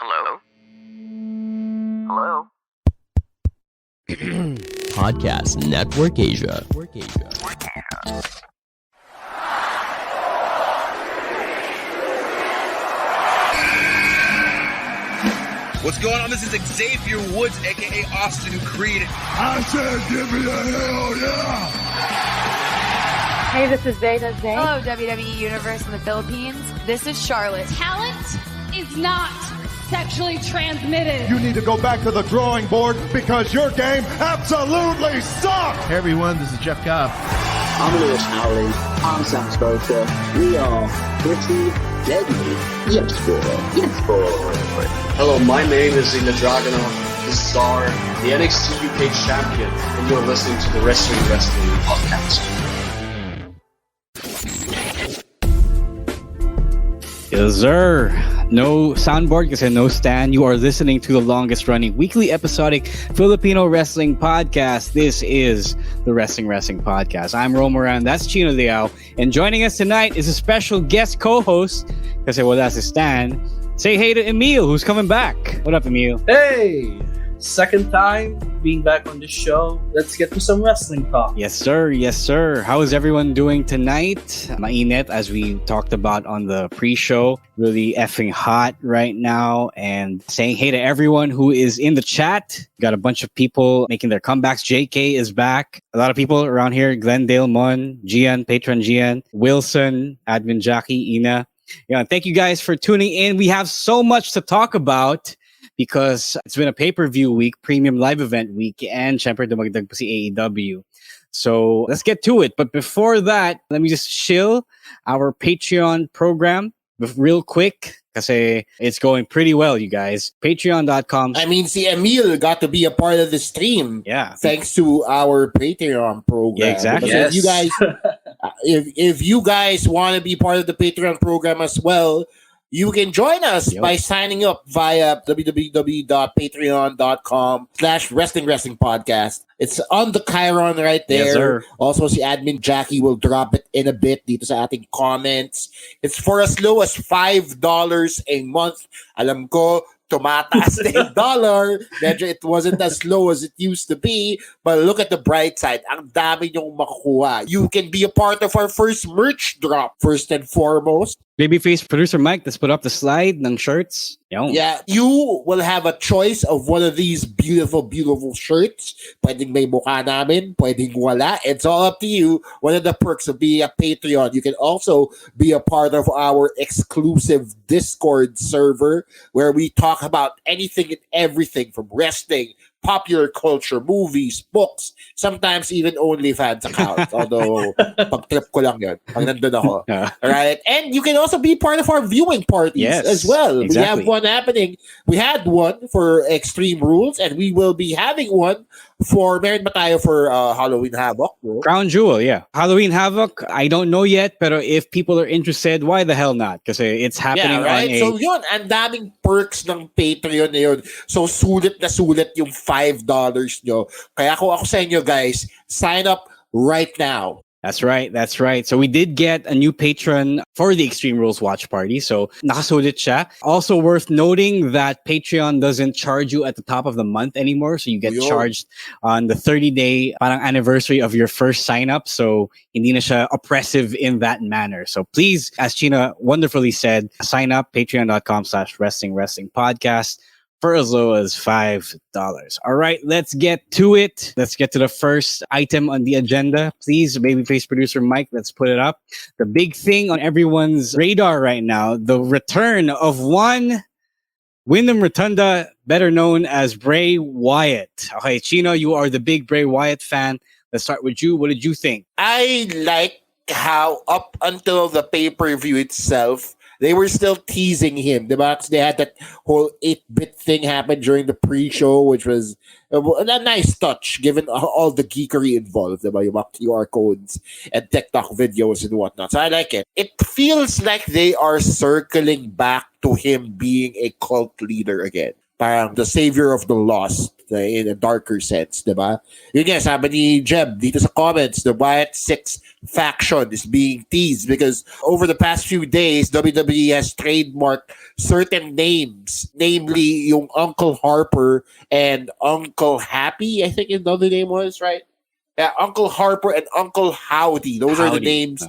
Hello? Hello? Podcast Network Asia. What's going on? This is Xavier Woods, aka Austin Creed. I said, give me a hell yeah! Hey, this is Zeta Zay. Hello, WWE Universe in the Philippines. This is Charlotte. Talent is not sexually transmitted. You need to go back to the drawing board because your game absolutely sucks! Hey everyone, this is Jeff Cobb. I'm Lewis Howley. I'm Sam Scotia. We are pretty deadly. Yes, boy. Yes, boy. Hello, my name is Ilya Dragunov, the star, the NXT UK champion, and you're listening to the Wrestling Podcast. Yes, sir. No soundboard kasi no stand. You are listening to the longest running weekly episodic Filipino wrestling podcast. This is the Wrestling Podcast. I'm Romoran. That's Chino Liao. And joining us tonight is a special guest co-host kasi wala si Stan. Say hey to Emil, who's coming back. What up, Emil? Hey! Second time being back on the show. Let's get to some wrestling talk. Yes, sir. Yes, sir. How is everyone doing tonight? Mainit, as we talked about on the pre-show. Really effing hot right now. And saying hey to everyone who is in the chat. Got a bunch of people making their comebacks. JK is back. A lot of people around here. Glendale Mon, Gian, Patron Gian, Wilson, Admin Jackie, Ina. Yeah, thank you guys for tuning in. We have so much to talk about because it's been a pay-per-view week, premium live event week, and syempre dumagdag pa si AEW. So let's get to it. But before that, let me just shill our Patreon program real quick kasi it's going pretty well, you guys. Patreon.com. I mean, see, Emil got to be a part of the stream. Yeah. Thanks to our Patreon program. Yeah, exactly. Yes. If you guys want to be part of the Patreon program as well, you can join us by signing up via www.patreon.com/wrestling podcast. It's on the Chiron right there. Yes, sir. Also, si Admin Jackie will drop it in a bit dito sa ating comments. It's for as low as $5 a month. Alam ko, tumataas na yung dollar. Medyo it wasn't as low as it used to be. But look at the bright side. Ang dami niyong makukuha. You can be a part of our first merch drop, first and foremost. Babyface producer Mike, let's put up the slide ng shirts. Yeah, you will have a choice of one of these beautiful, beautiful shirts. Pwedeng may mukha namin, pwedeng wala. It's all up to you. One of the perks of being a Patreon, you can also be a part of our exclusive Discord server where we talk about anything and everything from wrestling, popular culture, movies, books, sometimes even OnlyFans accounts. Although, pag-trip ko lang yun. Pag nandun ako. Right? And you can also be part of our viewing parties as well. Exactly. We have one happening. We had one for Extreme Rules, and we will be having one for meron ba tayo for Halloween Havoc? Bro? Crown Jewel, yeah. Halloween Havoc, I don't know yet, pero if people are interested, why the hell not? Kasi it's happening on a... So yun, ang daming perks ng Patreon na yun. So sulit na sulit yung $5 nyo. Kaya kung ako sa inyo guys, sign up right now. That's right. That's right. So we did get a new patron for the Extreme Rules watch party. So nakasulit siya. Also worth noting that Patreon doesn't charge you at the top of the month anymore. So you get charged on the 30-day parang anniversary of your first sign up. So hindi na siya oppressive in that manner. So please, as China wonderfully said, sign up patreon.com/wrestling podcast. For as low as $5. All right, let's get to it. Let's get to the first item on the agenda. Please, babyface producer Mike, let's put it up. The big thing on everyone's radar right now, the return of one Wyndham Rotunda, better known as Bray Wyatt. Okay, Chino, you are the big Bray Wyatt fan. Let's start with you. What did you think? I like how up until the pay-per-view itself, they were still teasing him. They had that whole 8-bit thing happen during the pre-show, which was a nice touch given all the geekery involved. Yung mga QR codes and TikTok videos and whatnot. So I like it. It feels like they are circling back to him being a cult leader again. parang the savior of the lost in a darker sense, diba? Yun nga, sabi ni Jeb dito sa comments, the Wyatt 6 faction is being teased because over the past few days, WWE has trademarked certain names, namely yung Uncle Harper and Uncle Happy, I think another name was, right? Yeah, Uncle Harper and Uncle Howdy. Those are the names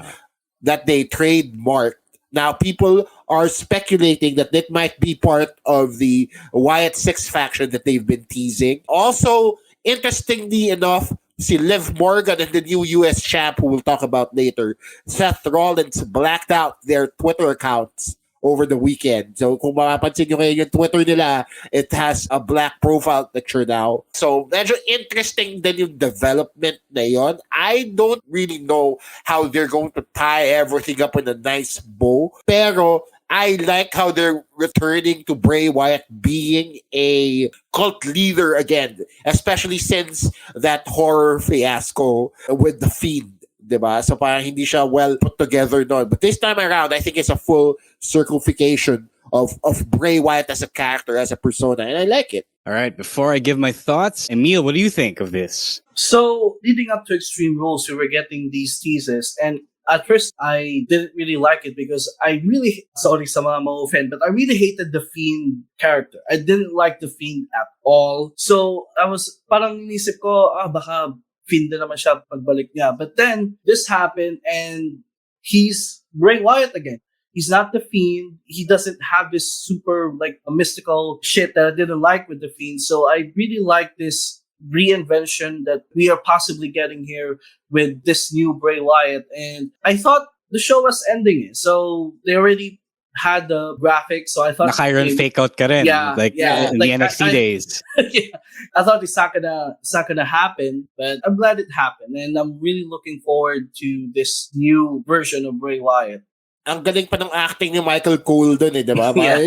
that they trademarked. Now, people are speculating that it might be part of the Wyatt 6 faction that they've been teasing. Also, interestingly enough, si Liv Morgan and the new US champ, who we'll talk about later, Seth Rollins, blacked out their Twitter accounts over the weekend. So kung mapapansin nyo ngayon yung Twitter nila, it has a black profile picture now. So medyo interesting din yung development na yon. I don't really know how they're going to tie everything up in a nice bow. Pero I like how they're returning to Bray Wyatt being a cult leader again, especially since that horror fiasco with The Fiend. Diba? So parang hindi siya well put together noon. But this time around, I think it's a full circumfication of Bray Wyatt as a character, as a persona, and I like it. All right, before I give my thoughts, Emil, what do you think of this? So, leading up to Extreme Rules, we were getting these teases, and at first, I didn't really like it because I really, sorry sa mga ma-offend, but I really hated the Fiend character. I didn't like the Fiend at all. So, I was parang inisip ko, baka Fiend na naman siya pagbalik niya. But then, this happened and he's Bray Wyatt again. He's not the Fiend. He doesn't have this super, mystical shit that I didn't like with the Fiend. So I really like this reinvention that we are possibly getting here with this new Bray Wyatt. And I thought the show was ending. So they already had the graphics, so I thought Naka-iron fake out ka rin, in the NXT days. Yeah, I thought it's not gonna happen, but I'm glad it happened, and I'm really looking forward to this new version of Bray Wyatt. Ang galing pa ng acting ni Michael Cole dun diba? Yeah.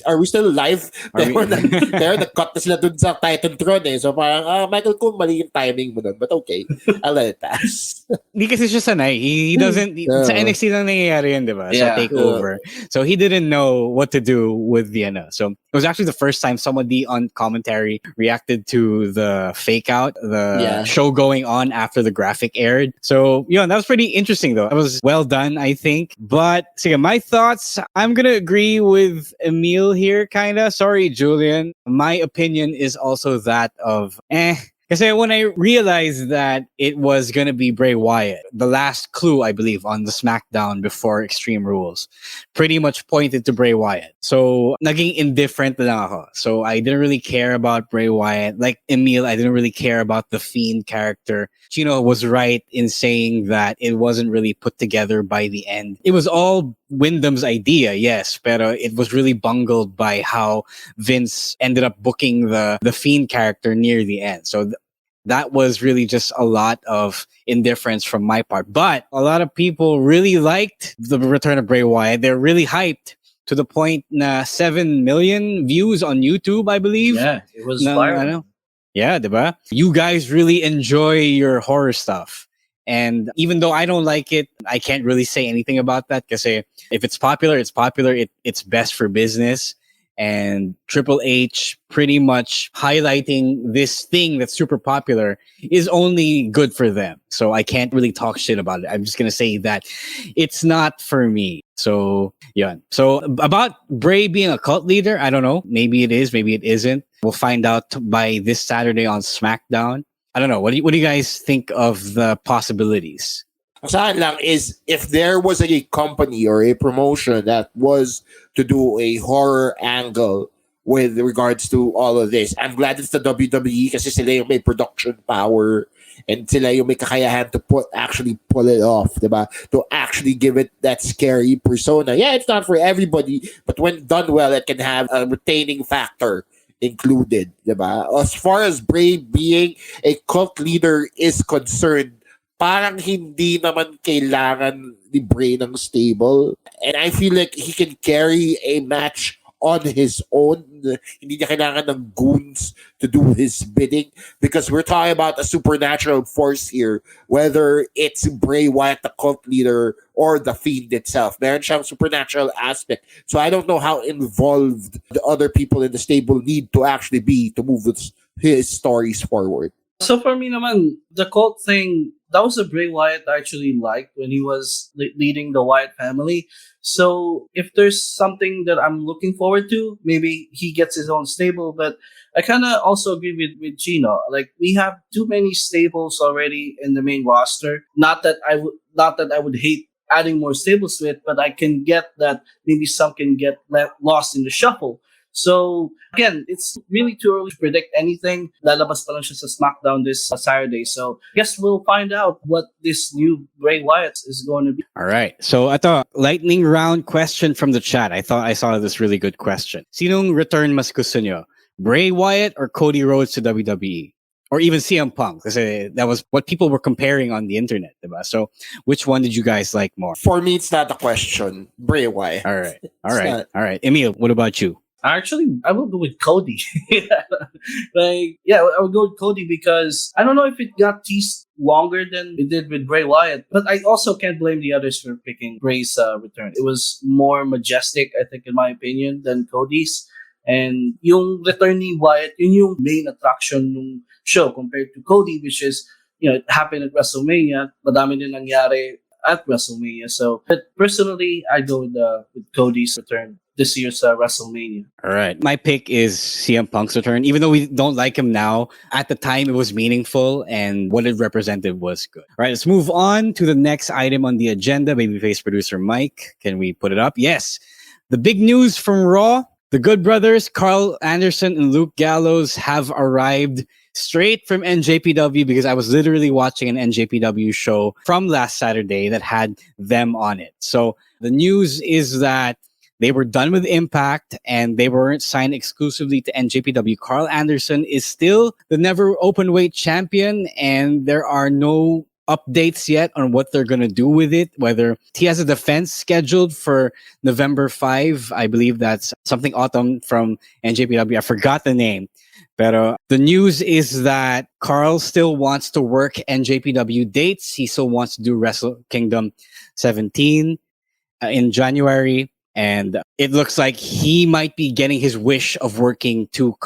Are we still live? Pero nag-cut na sila dun sa Titantron So parang, Michael Cole, mali yung timing mo dun. But okay, I'll let it pass. Hindi kasi siya sanay. He doesn't, sa NXT lang nangyayari yun, diba? Yeah. So takeover. So he didn't know what to do with the So it was actually the first time somebody on commentary reacted to the fake out, the show going on after the graphic aired. So, that was pretty interesting though. It was well done, I think. But my thoughts, I'm going to agree with Emil here, kind of. Sorry, Julian. My opinion is also that of Kasi when I realized that it was going to be Bray Wyatt, the last clue, I believe, on the SmackDown before Extreme Rules pretty much pointed to Bray Wyatt. So, naging indifferent na lang ako. So, I didn't really care about Bray Wyatt. Like Emil, I didn't really care about the Fiend character. Chino was right in saying that it wasn't really put together by the end. It was all Wyndham's idea, yes, pero it was really bungled by how Vince ended up booking the Fiend character near the end. So that was really just a lot of indifference from my part. But a lot of people really liked the return of Bray Wyatt. They're really hyped to the point na 7 million views on YouTube, I believe. Yeah, it was viral. Yeah, diba? You guys really enjoy your horror stuff. And even though I don't like it, I can't really say anything about that because if it's popular, it's popular. It's best for business. And Triple H pretty much highlighting this thing that's super popular is only good for them. So I can't really talk shit about it. I'm just going to say that it's not for me. So, yeah. So about Bray being a cult leader, I don't know. Maybe it is, maybe it isn't. We'll find out by this Saturday on SmackDown. I don't know. What do you guys think of the possibilities? Sa akin lang is if there was a company or a promotion that was to do a horror angle with regards to all of this, I'm glad it's the WWE kasi sila yung may production power and sila yung may kakayahan to actually pull it off, diba? To actually give it that scary persona. Yeah, it's not for everybody, but when done well, it can have a retaining factor included, diba? As far as Bray being a cult leader is concerned, parang hindi naman kailangan ni Bray ng stable. And I feel like he can carry a match on his own. Hindi niya kailangan ng goons to do his bidding because we're talking about a supernatural force here, whether it's Bray Wyatt, the cult leader, or the Fiend itself. Meron siyang supernatural aspect. So I don't know how involved the other people in the stable need to actually be to move his stories forward. So for me naman, the cult thing, that was a Bray Wyatt I actually liked when he was leading the Wyatt family. So if there's something that I'm looking forward to, maybe he gets his own stable. But I kind of also agree with Gino. Like, we have too many stables already in the main roster. Not that I would hate adding more stables to it, but I can get that maybe some can get lost in the shuffle. So, again, it's really too early to predict anything. Lalabas pa lang siya sa SmackDown this Saturday. So, guess we'll find out what this new Bray Wyatt is going to be. All right. So, ito, lightning round question from the chat. I thought I saw this really good question. Sinong return mas gusto nyo? Bray Wyatt or Cody Rhodes to WWE? Or even CM Punk? Kasi that was what people were comparing on the internet, diba? So, which one did you guys like more? For me, it's not a question. Bray Wyatt. All right. Emil, what about you? Actually, I will go with Cody. I would go with Cody because I don't know if it got teased longer than it did with Bray Wyatt, but I also can't blame the others for picking Bray's return. It was more majestic, I think, in my opinion, than Cody's. And yung return ni Wyatt, yun yung main attraction ng show compared to Cody, which is, it happened at WrestleMania. Madami din nangyari at WrestleMania. So, but personally, I go with Cody's return this year's WrestleMania. All right. My pick is CM Punk's return. Even though we don't like him now, at the time it was meaningful and what it represented was good. All right, let's move on to the next item on the agenda. Babyface producer Mike, can we put it up? Yes. The big news from Raw, the Good Brothers, Carl Anderson and Luke Gallows have arrived straight from NJPW because I was literally watching an NJPW show from last Saturday that had them on it. So the news is that they were done with Impact and they weren't signed exclusively to NJPW. Carl Anderson is still the never open weight champion and there are no updates yet on what they're going to do with it, whether he has a defense scheduled for November 5. I believe that's something autumn from NJPW. I forgot the name. But the news is that Carl still wants to work NJPW dates. He still wants to do Wrestle Kingdom 17 in January. And it looks like he might be getting his wish of working two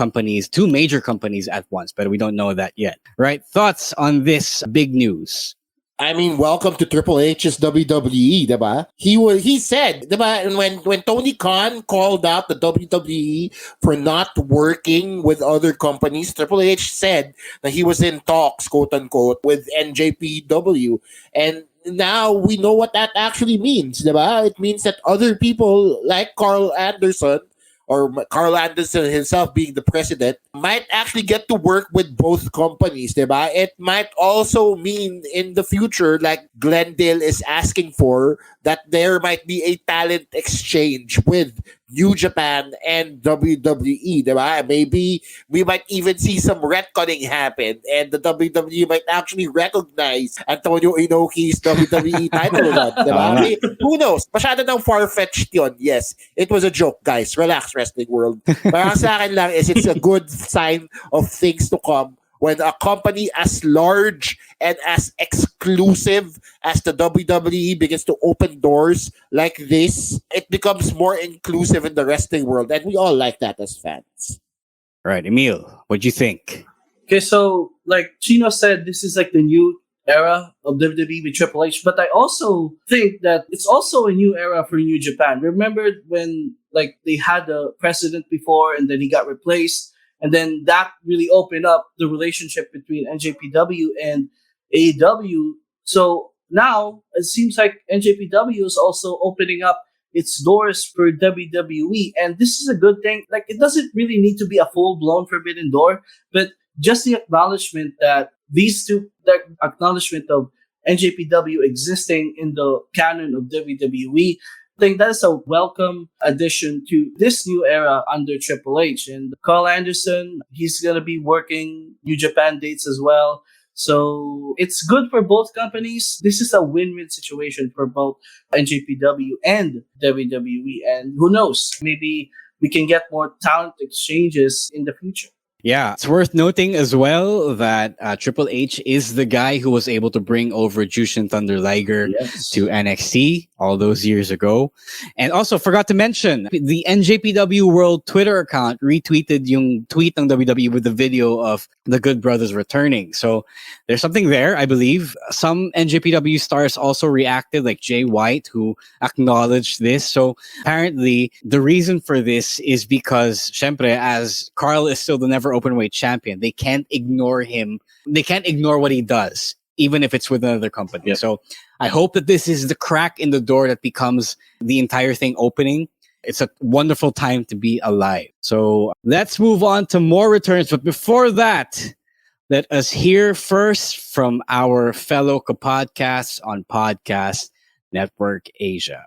major companies at once, but we don't know that yet. Right? Thoughts on this big news? I mean, welcome to Triple H's WWE, diba? He said, diba, and when Tony Khan called out the WWE for not working with other companies, Triple H said that he was in talks, quote unquote, with NJPW. And now we know what that actually means, diba? It means that other people like Carl Anderson, or Carl Anderson himself being the president, might actually get to work with both companies, diba? It might also mean in the future, like Glendale is asking for, that there might be a talent exchange with New Japan and WWE, diba? Maybe we might even see some retconning happen and the WWE might actually recognize Antonio Inoki's WWE title run, diba? Who knows? Masyado nang far-fetched yun. Yes, it was a joke, guys. Relax, wrestling world. Parang sa akin lang is it's a good sign of things to come when a company as large and as exclusive as the WWE begins to open doors like this, it becomes more inclusive in the wrestling world. And we all like that as fans. All right, Emil, what do you think? Okay, so like Chino said, this is like the new era of WWE with Triple H, but I also think that it's also a new era for New Japan. Remember when like they had a president before and then he got replaced? And then that really opened up the relationship between NJPW and AEW. So now it seems like NJPW is also opening up its doors for WWE. And this is a good thing. Like, it doesn't really need to be a full-blown forbidden door, but just the acknowledgement that the acknowledgement of NJPW existing in the canon of WWE, I think that's a welcome addition to this new era under Triple H. And Carl Anderson, he's going to be working New Japan dates as well. So it's good for both companies. This is a win-win situation for both NJPW and WWE. And who knows, maybe we can get more talent exchanges in the future. Yeah, it's worth noting as well that Triple H is the guy who was able to bring over Jushin Thunder Liger to NXT all those years ago. And also forgot to mention, the NJPW World Twitter account retweeted yung tweet ng WWE with the video of the Good Brothers returning. So there's something there, I believe. Some NJPW stars also reacted, like Jay White, who acknowledged this. So apparently, the reason for this is because, syempre, as Carl is still the never openweight champion, they can't ignore him. They can't ignore what he does, even if it's with another company. Yep. So I hope that this is the crack in the door that becomes the entire thing opening. It's a wonderful time to be alive. So let's move on to more returns. But before that, let us hear first from our fellow kapodcasts on Podcast Network Asia.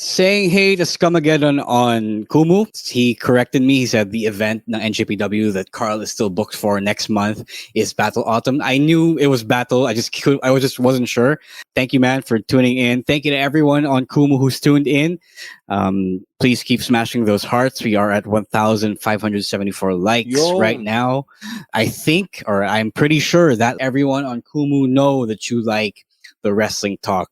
Saying hey to Scamageddon on Kumu. He corrected me. He said the event ng NJPW that Carl is still booked for next month is Battle Autumn. I knew it was Battle. I just wasn't sure. Thank you, man, for tuning in. Thank you to everyone on Kumu who's tuned in. Please keep smashing those hearts. We are at 1,574 likes right now. I think, or I'm pretty sure that everyone on Kumu know that you like the wrestling talk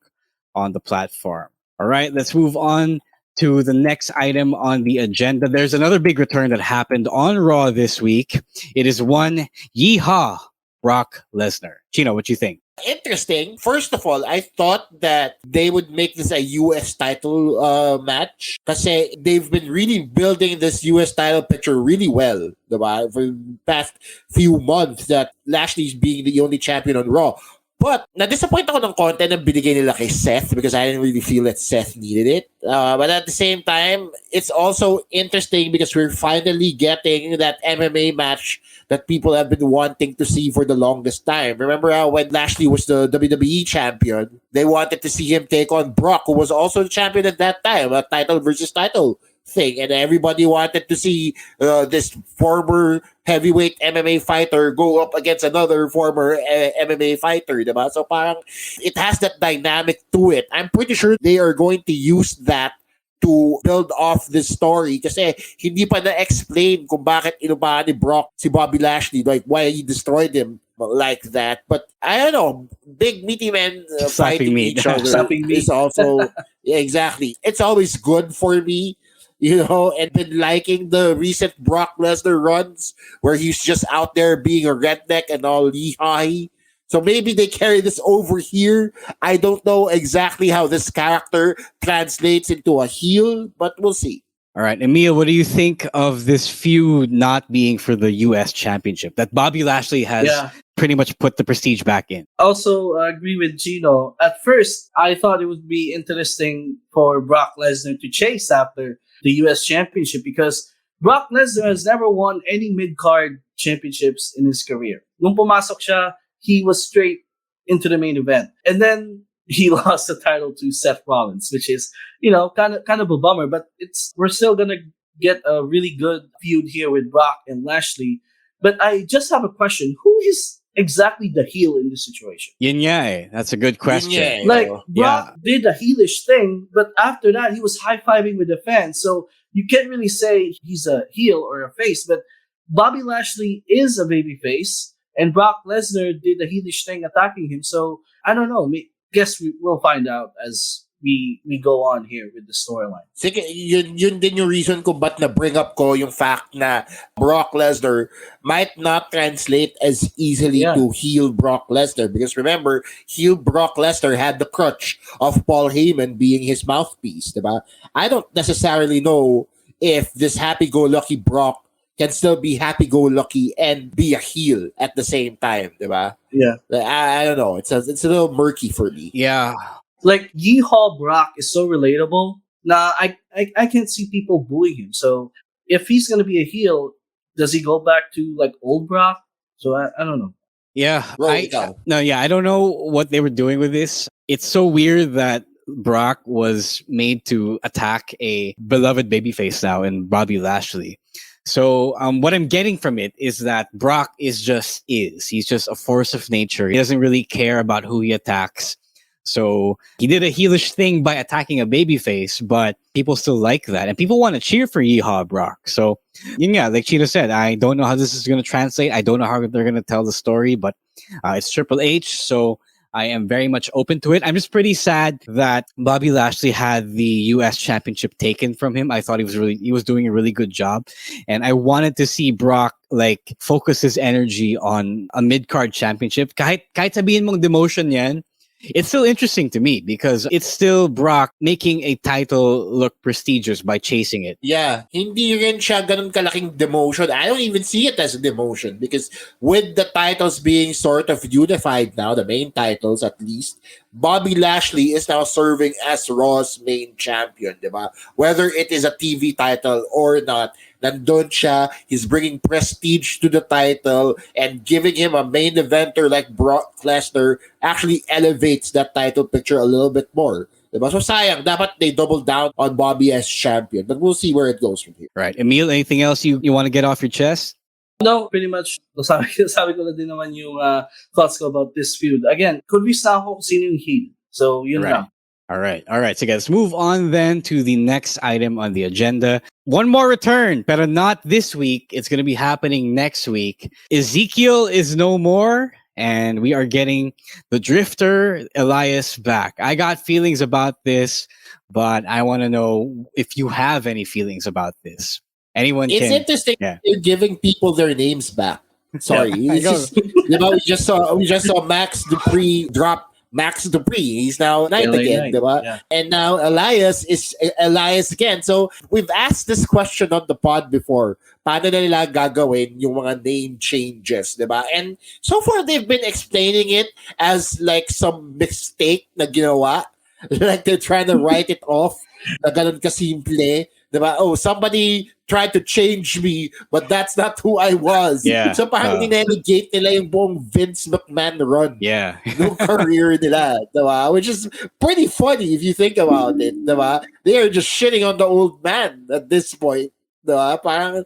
on the platform. All right, let's move on to the next item on the agenda. There's another big return that happened on Raw this week. It is one Yeehaw Brock Lesnar. Chino, what you think? Interesting. First of all, I thought that they would make this a US title match kasi they've been really building this US title picture really well, diba? For the past few months that Lashley's being the only champion on Raw. But na-disappoint ako ng konti na binigay nila kay Seth because I didn't really feel that Seth needed it. But at the same time, it's also interesting because we're finally getting that MMA match that people have been wanting to see for the longest time. Remember how when Lashley was the WWE champion, they wanted to see him take on Brock, who was also the champion at that time, a title versus title thing, and everybody wanted to see this former heavyweight MMA fighter go up against another former MMA fighter, diba? So parang it has that dynamic to it. I'm pretty sure they are going to use that to build off this story kasi hindi pa na-explain kung bakit inubahan ni Brock si Bobby Lashley, like why he destroyed him like that. But I don't know, big meaty men fighting each other is also exactly. It's always good for me. You know, and been liking the recent Brock Lesnar runs where he's just out there being a redneck and all yee-haw. So maybe they carry this over here. I don't know exactly how this character translates into a heel, but we'll see. All right, Emil, what do you think of this feud not being for the U.S. Championship? That Bobby Lashley has pretty much put the prestige back in. Also, I agree with Gino. At first, I thought it would be interesting for Brock Lesnar to chase after the U.S. Championship because Brock Lesnar has never won any mid-card championships in his career. Nung pumasok siya, he was straight into the main event. And then he lost the title to Seth Rollins, which is, you know, kind of a bummer, but we're still going to get a really good feud here with Brock and Lashley. But I just have a question. Who is exactly the heel in this situation? That's a good question. Like, Brock did a heelish thing, but after that, he was high-fiving with the fans. So you can't really say he's a heel or a face, but Bobby Lashley is a babyface, and Brock Lesnar did a heelish thing attacking him. So I don't know. Guess we'll find out as we go on here with the storyline. Sige, yun din yung reason kung ba't na-bring up ko yung fact na Brock Lesnar might not translate as easily to heel Brock Lesnar. Because remember, heel Brock Lesnar had the crutch of Paul Heyman being his mouthpiece, diba? I don't necessarily know if this happy-go-lucky Brock can still be happy-go-lucky and be a heel at the same time, diba? Yeah. I don't know. It's a little murky for me. Yeah. Like, Yeehaw Brock is so relatable. Nah, I can't see people booing him. So if he's going to be a heel, does he go back to, like, old Brock? So I don't know. Yeah. I don't know what they were doing with this. It's so weird that Brock was made to attack a beloved babyface now in Bobby Lashley. So what I'm getting from it is that Brock is. He's just a force of nature. He doesn't really care about who he attacks. So he did a heelish thing by attacking a babyface, but people still like that. And people want to cheer for Yeehaw Brock. So, yeah, like Cheetah said, I don't know how this is going to translate. I don't know how they're going to tell the story, but it's Triple H. So I am very much open to it. I'm just pretty sad that Bobby Lashley had the US Championship taken from him. I thought he was doing a really good job. And I wanted to see Brock like focus his energy on a mid-card championship. Kahit sabihin mong demotion yan, it's still interesting to me because it's still Brock making a title look prestigious by chasing it. Yeah, hindi rin siya ganun kalaking demotion. I don't even see it as a demotion because with the titles being sort of unified now, the main titles at least, Bobby Lashley is now serving as Raw's main champion, diba? Whether it is a TV title or not, nandun siya, he's bringing prestige to the title, and giving him a main eventer like Brock Lesnar actually elevates that title picture a little bit more. Diba? So sayang, dapat they double down on Bobby as champion. But we'll see where it goes from here. Right. Emil, anything else you want to get off your chest? No, pretty much. Sabi ko na din naman yung thoughts ko about this feud. Again, convinced na ako kung sino yung heel. So, yun right. lang. All right. So let's move on then to the next item on the agenda. One more return, but not this week. It's going to be happening next week. Ezekiel is no more, and we are getting the Drifter Elias back. I got feelings about this, but I want to know if you have any feelings about this. Anyone It's can. interesting you're giving people their names back. Sorry. Yeah, we just saw Max Dupree drop Max Dupree. He's now Knight again, diba? Yeah. And now Elias is Elias again. So we've asked this question on the pod before. Paano na nila gagawin yung mga name changes, diba? And so far they've been explaining it as like some mistake na ginawa. Like they're trying to write it off. Na ganun kasimple. Diba? Oh, somebody tried to change me, but that's not who I was. Yeah. So parang ninegate nila yung buong Vince McMahon run. Yeah. No career nila. Diba? Which is pretty funny if you think about it. Diba? They are just shitting on the old man at this point. Diba? Parang,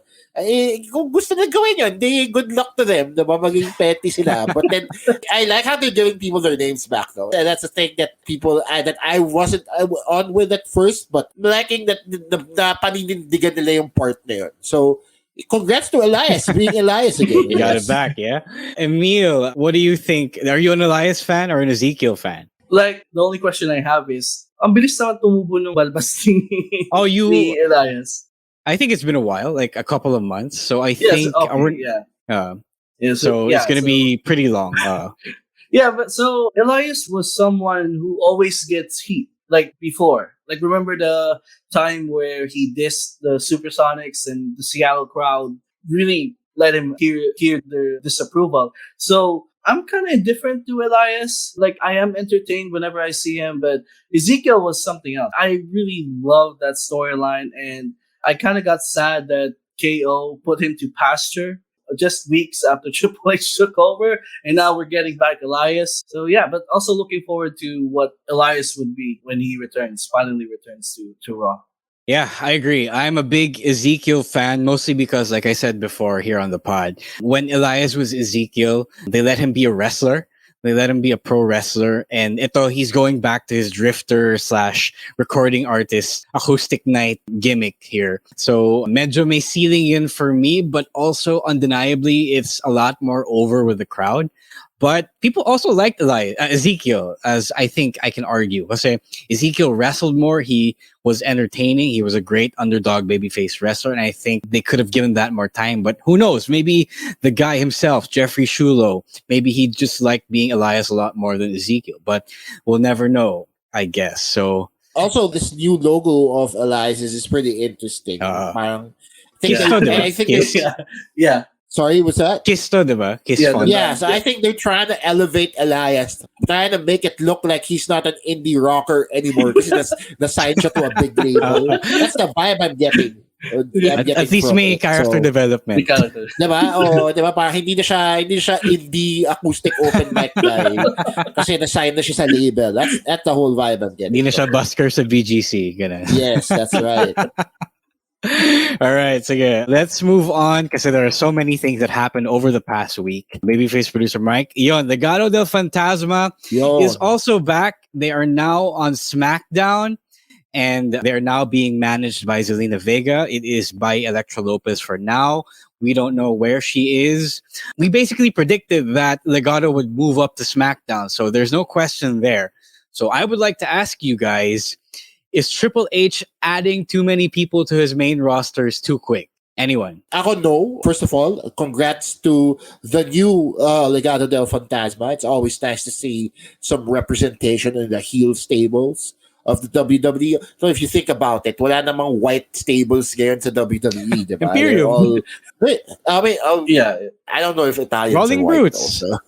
kung gusto na gawin yun, good luck to them. Diba? Maging petty sila. But then, I like how they're giving people their names back though. And that's the thing that that I wasn't on with at first, but liking that na paninindigan nila yung part na yun. So, congrats to Elias, being Elias again. You got it back, yeah? Emil, what do you think? Are you an Elias fan or an Ezekiel fan? Like, the only question I have is, ang bilis naman tumubo ng balbas ni Elias. I think it's been a while, like a couple of months. So I yes, think okay, so it's going to be pretty long. Yeah, but so Elias was someone who always gets heat, like before. Like remember the time where he dissed the Supersonics and the Seattle crowd really let him hear their disapproval. So I'm kind of indifferent to Elias. Like I am entertained whenever I see him, but Ezekiel was something else. I really love that storyline, and I kind of got sad that KO put him to pasture just weeks after Triple H took over, and now we're getting back Elias. So yeah, but also looking forward to what Elias would be when he finally returns to Raw. Yeah, I agree. I'm a big Ezekiel fan, mostly because, like I said before here on the pod, when Elias was Ezekiel, they let him be a wrestler. They let him be a pro wrestler. And he's going back to his drifter / recording artist acoustic night gimmick here. So medyo may ceiling in for me, but also undeniably it's a lot more over with the crowd. But people also liked Ezekiel, as I think I can argue. Kasi Ezekiel wrestled more. He was entertaining. He was a great underdog babyface wrestler. And I think they could have given that more time. But who knows? Maybe the guy himself, Jeffrey Shulo, maybe he just liked being Elias a lot more than Ezekiel. But we'll never know, I guess. So also, this new logo of Elias is pretty interesting. I think yeah. Sorry, what's that? Kiss to, diba? Kiss font. Yeah, so I think they're trying to elevate Elias, trying to make it look like he's not an indie rocker anymore because na-sign siya to a big label. That's the vibe I'm getting. At least may character development. Diba? Oh, diba? Parang hindi na siya indie acoustic open mic guy. Kasi na-sign na siya sa label. That's the whole vibe I'm getting. Hindi na siya busker sa BGC. Ganun. Yes, that's right. All right, so yeah, let's move on because there are so many things that happened over the past week. Babyface producer Mike, yon, Legado del Fantasma is also back. They are now on SmackDown, and they're now being managed by Zelina Vega. It is by Elektra Lopez for now. We don't know where she is. We basically predicted that Legado would move up to SmackDown, so there's no question there. So I would like to ask you guys, is Triple H adding too many people to his main rosters too quick? Anyone? Ako, no. First of all, congrats to the new Legado del Fantasma. It's always nice to see some representation in the heel stables of the WWE. So if you think about it, wala namang white stables ngayon sa WWE, diba? Imperium. All, yeah. I don't know if Italians Brawling are white Brutes. also.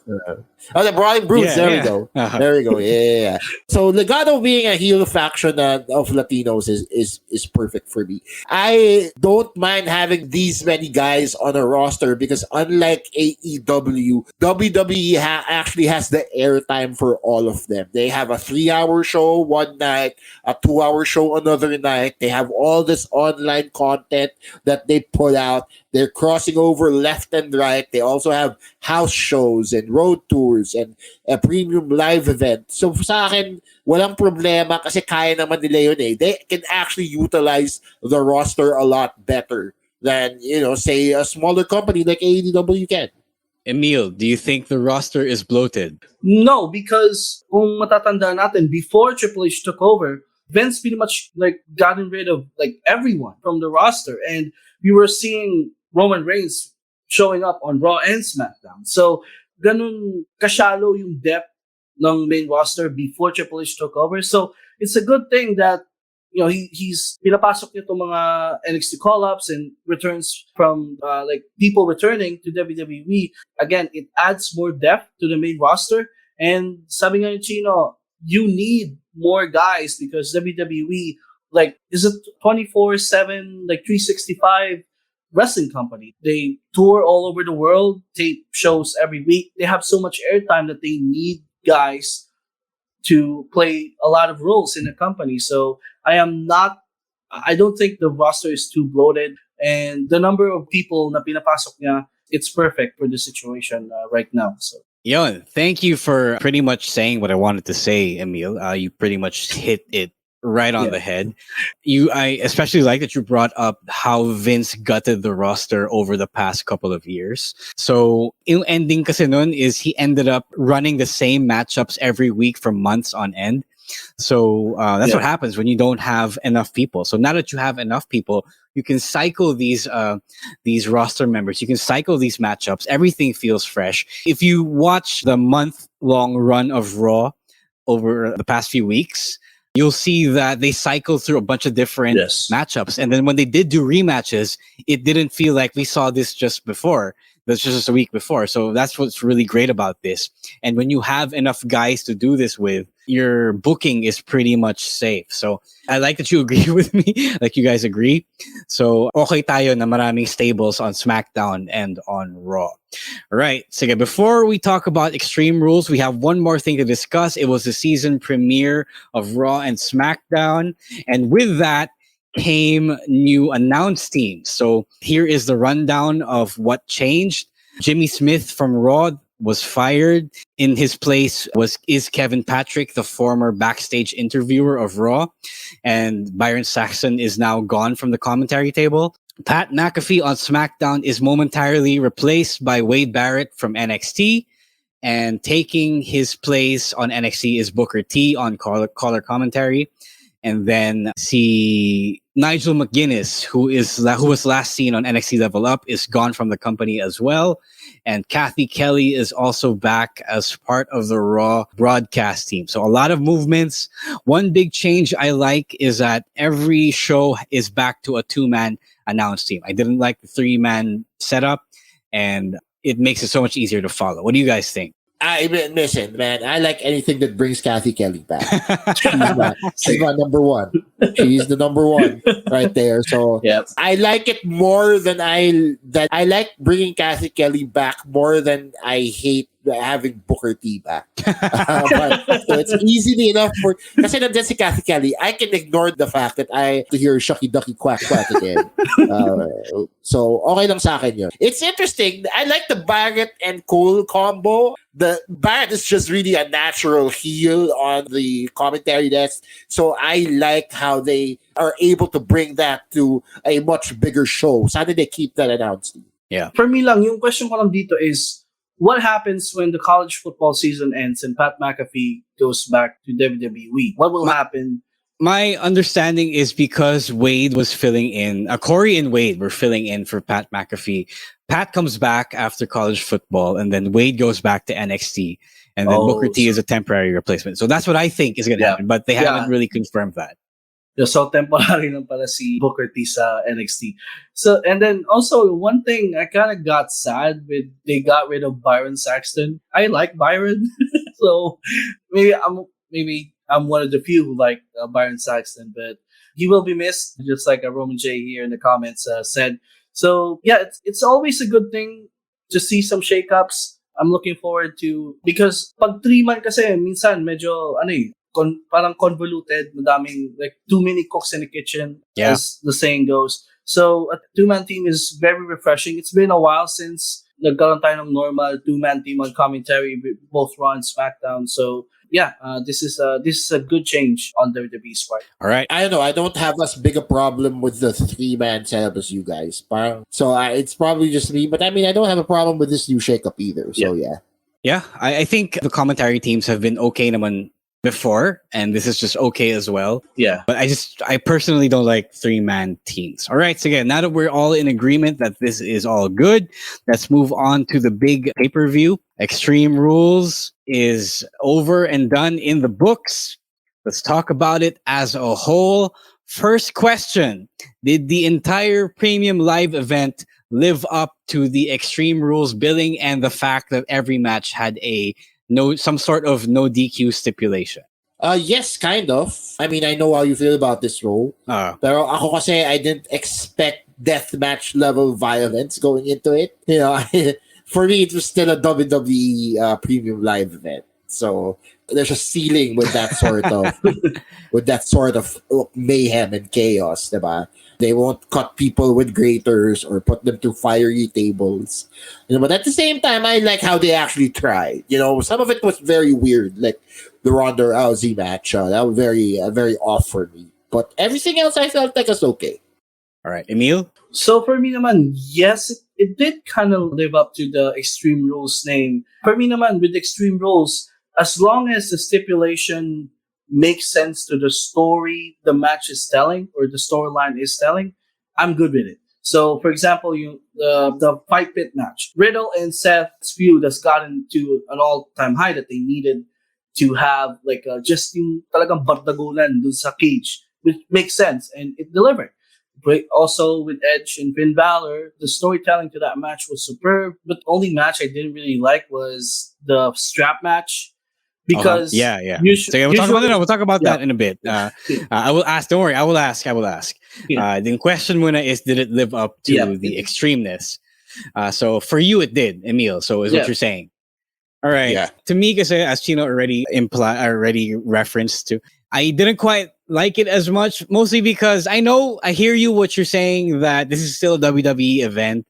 The Brawling Brutes. There we go. There we go. Yeah. So Legado being a heel faction of Latinos is perfect for me. I don't mind having these many guys on a roster because unlike AEW, WWE actually has the airtime for all of them. They have a 3-hour show one night, a 2-hour show another night. They have all this online content that they put out. They're crossing over left and right. They also have house shows and road tours and a premium live event. So sa akin, walang problema kasi kaya naman nila yun eh. They can actually utilize the roster a lot better than, say a smaller company like AEW can. Emil, do you think the roster is bloated? No, because kung matatanda natin, before Triple H took over, Vince pretty much gotten rid of everyone from the roster, and we were seeing Roman Reigns showing up on Raw and SmackDown. So, ganun kashallow yung depth ng main roster before Triple H took over. So, it's a good thing that he's pinapasok niya itong mga NXT call-ups and returns from people returning to WWE. Again, it adds more depth to the main roster. And sabi nga yung Chino, you need more guys because WWE is a 24/7 365 wrestling company. They tour all over the world, tape shows every week. They have so much airtime that they need guys to play a lot of roles in the company. So I don't think the roster is too bloated, and the number of people na pinapasok niya, it's perfect for the situation right now. So. Yon, thank you for pretty much saying what I wanted to say, Emil. You pretty much hit it right on the head. I especially like that you brought up how Vince gutted the roster over the past couple of years. So, yung ending kasi nun is he ended up running the same matchups every week for months on end. So that's what happens when you don't have enough people. So now that you have enough people, you can cycle these roster members. You can cycle these matchups. Everything feels fresh. If you watch the month-long run of Raw over the past few weeks, you'll see that they cycle through a bunch of different matchups. And then when they did do rematches, it didn't feel like we saw this just before. That's just a week before. So that's what's really great about this. And when you have enough guys to do this with, your booking is pretty much safe. So I like that you agree with me, like you guys agree. So okay tayo na maraming stables on SmackDown and on Raw. All right. So before we talk about Extreme Rules, we have one more thing to discuss. It was the season premiere of Raw and SmackDown. And with that came new announced teams. So here is the rundown of what changed. Jimmy Smith from Raw was fired. In his place is Kevin Patrick, the former backstage interviewer of Raw. And Byron Saxton is now gone from the commentary table. Pat McAfee on SmackDown is momentarily replaced by Wade Barrett from NXT. And taking his place on NXT is Booker T on caller commentary. And then see Nigel McGuinness, who was last seen on NXT Level Up, is gone from the company as well. And Kathy Kelly is also back as part of the Raw broadcast team. So a lot of movements. One big change I like is that every show is back to a 2-man announce team. I didn't like the 3-man setup, and it makes it so much easier to follow. What do you guys think? Listen, man, I like anything that brings Kathy Kelly back. She's my number one. She's the number one right there. So I like it more than I like bringing Kathy Kelly back more than I hate having Booker T back. So it's easily enough for kasi nandiyan si Kathy Kelly. I can ignore the fact that I to hear Shucky Ducky Quack Quack again. So okay lang sa akin yun. It's interesting. I like the Barrett and Cole combo. The Barrett is just really a natural heel on the commentary desk. So I like how they are able to bring that to a much bigger show. Sana they keep that announced. Yeah. For me lang, yung question ko lang dito is, what happens when the college football season ends and Pat McAfee goes back to WWE? What will happen? My understanding is because Wade was filling in, Corey and Wade were filling in for Pat McAfee. Pat comes back after college football, and then Wade goes back to NXT, and then Booker T is a temporary replacement. So that's what I think is going to happen, but they haven't really confirmed that. So temporary lang pala si Booker T sa NXT. So, and then also one thing I kind of got sad with, they got rid of Byron Saxton. I like Byron, so maybe I'm one of the few who like Byron Saxton, but he will be missed, just like Roman J here in the comments said. So yeah, it's always a good thing to see some shakeups. I'm looking forward to, because pag 3-man kasi minsan medyo parang convoluted, madaming, like too many cooks in the kitchen, as the saying goes. So a 2-man team is very refreshing. It's been a while since nagkaroon tayo ng normal 2-man team on commentary, both Raw and SmackDown. So yeah, this is a good change on WWE's part. All right. I don't know. I don't have as big a problem with the 3-man setup as you guys. So it's probably just me. But I mean, I don't have a problem with this new shakeup either. So yeah. Yeah, I think the commentary teams have been okay naman before, and this is just okay as well. Yeah. But I personally don't like 3-man teams. All right, so again, now that we're all in agreement that this is all good, let's move on to the big pay-per-view. Extreme Rules is over and done in the books. Let's talk about it as a whole. First question: did the entire premium live event live up to the Extreme Rules billing and the fact that every match had some sort of no DQ stipulation? Yes, kind of. I mean, I know how you feel about this role. Pero ako kasi, I didn't expect deathmatch level violence going into it. You know, for me, it was still a WWE premium live event. So there's a ceiling with that sort of mayhem and chaos, diba? They won't cut people with graters or put them through fiery tables. But at the same time, I like how they actually tried. Some of it was very weird, like the Ronda Rousey match. That was very off for me. But everything else, I felt like was okay. All right, Emil? So for me naman, yes, it did kind of live up to the Extreme Rules name. For me naman, with Extreme Rules, as long as the stipulation makes sense to the story the match is telling or the storyline is telling, I'm good with it. So, for example, the Fight Pit match, Riddle and Seth's feud has gotten to an all-time high that they needed to have just yung talagang bardagulan dun sa cage, which makes sense and it delivered. But also with Edge and Finn Balor, the storytelling to that match was superb. But the only match I didn't really like was the strap match. Because so we'll talk about that in a bit. I will ask. Don't worry, I will ask. The question muna is, did it live up to the extremeness? So for you, it did, Emil. So is what you're saying. All right. Yeah. To me, kasi, as Chino already referenced to, I didn't quite like it as much, mostly because I hear you what you're saying, that this is still a WWE event,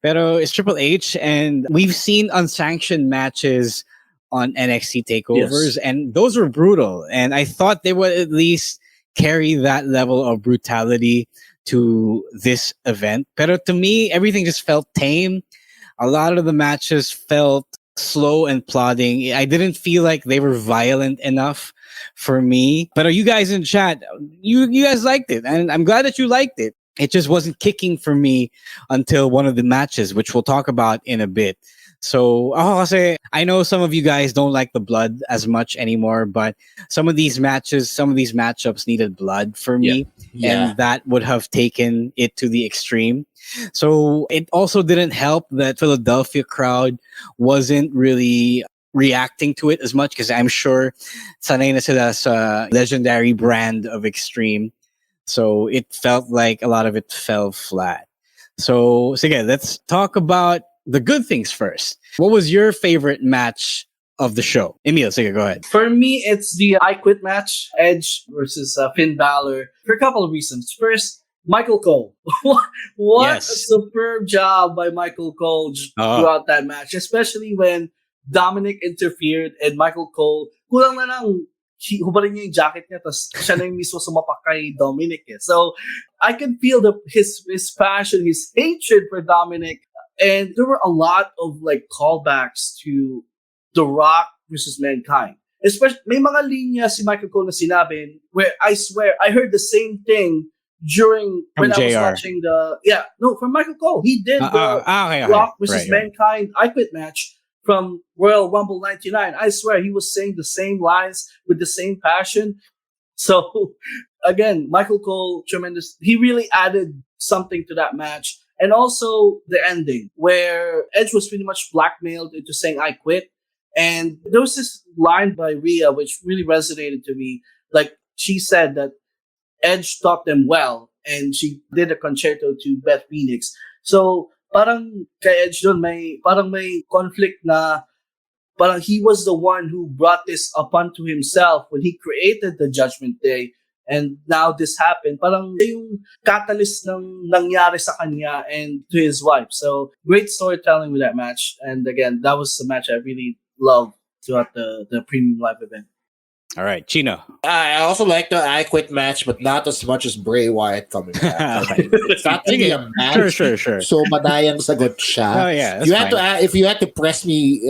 pero it's Triple H, and we've seen unsanctioned matches on NXT takeovers, and those were brutal. And I thought they would at least carry that level of brutality to this event. Pero to me, everything just felt tame. A lot of the matches felt slow and plodding. I didn't feel like they were violent enough for me. But you guys in chat, you guys liked it, and I'm glad that you liked it. It just wasn't kicking for me until one of the matches, which we'll talk about in a bit. So, I know some of you guys don't like the blood as much anymore, but some of these matchups needed blood for me, and that would have taken it to the extreme. So it also didn't help that Philadelphia crowd wasn't really reacting to it as much, because I'm sure sanay na sila sa legendary brand of extreme. So it felt like a lot of it fell flat. So again, let's talk about the good things first. What was your favorite match of the show? Emil, go ahead. For me, it's the I Quit match, Edge versus Finn Balor, for a couple of reasons. First, Michael Cole. What a superb job by Michael Cole throughout that match, especially when Dominic interfered and Michael Cole, kulang na lang, hubarin niya yung jacket niya, tapos siya na yung mismo sumapak kay Dominic. So, I could feel his passion, his hatred for Dominic. And there were a lot of like callbacks to The Rock versus Mankind. Especially, may mga linya si Michael Cole na sinabi where I swear, I heard the same thing during when I was watching from Michael Cole. He did the Rock versus Mankind I Quit match from Royal Rumble 99. I swear he was saying the same lines with the same passion. So again, Michael Cole, tremendous. He really added something to that match. And also the ending where Edge was pretty much blackmailed into saying I quit. And there was this line by Rhea which really resonated to me. Like she said that Edge taught them well and she did a concerto to Beth Phoenix. So parang kay Edge doon may conflict na parang he was the one who brought this upon to himself when he created the Judgment Day. And now this happened. Parang yung catalyst ng nangyari sa kanya and to his wife. So great storytelling with that match. And again, that was the match I really loved throughout the premium live event. All right, Chino. I also like the I Quit match, but not as much as Bray Wyatt coming back. It's not really a match. Sure. So madayang sagot siya. Oh yeah, you had to if you had to press me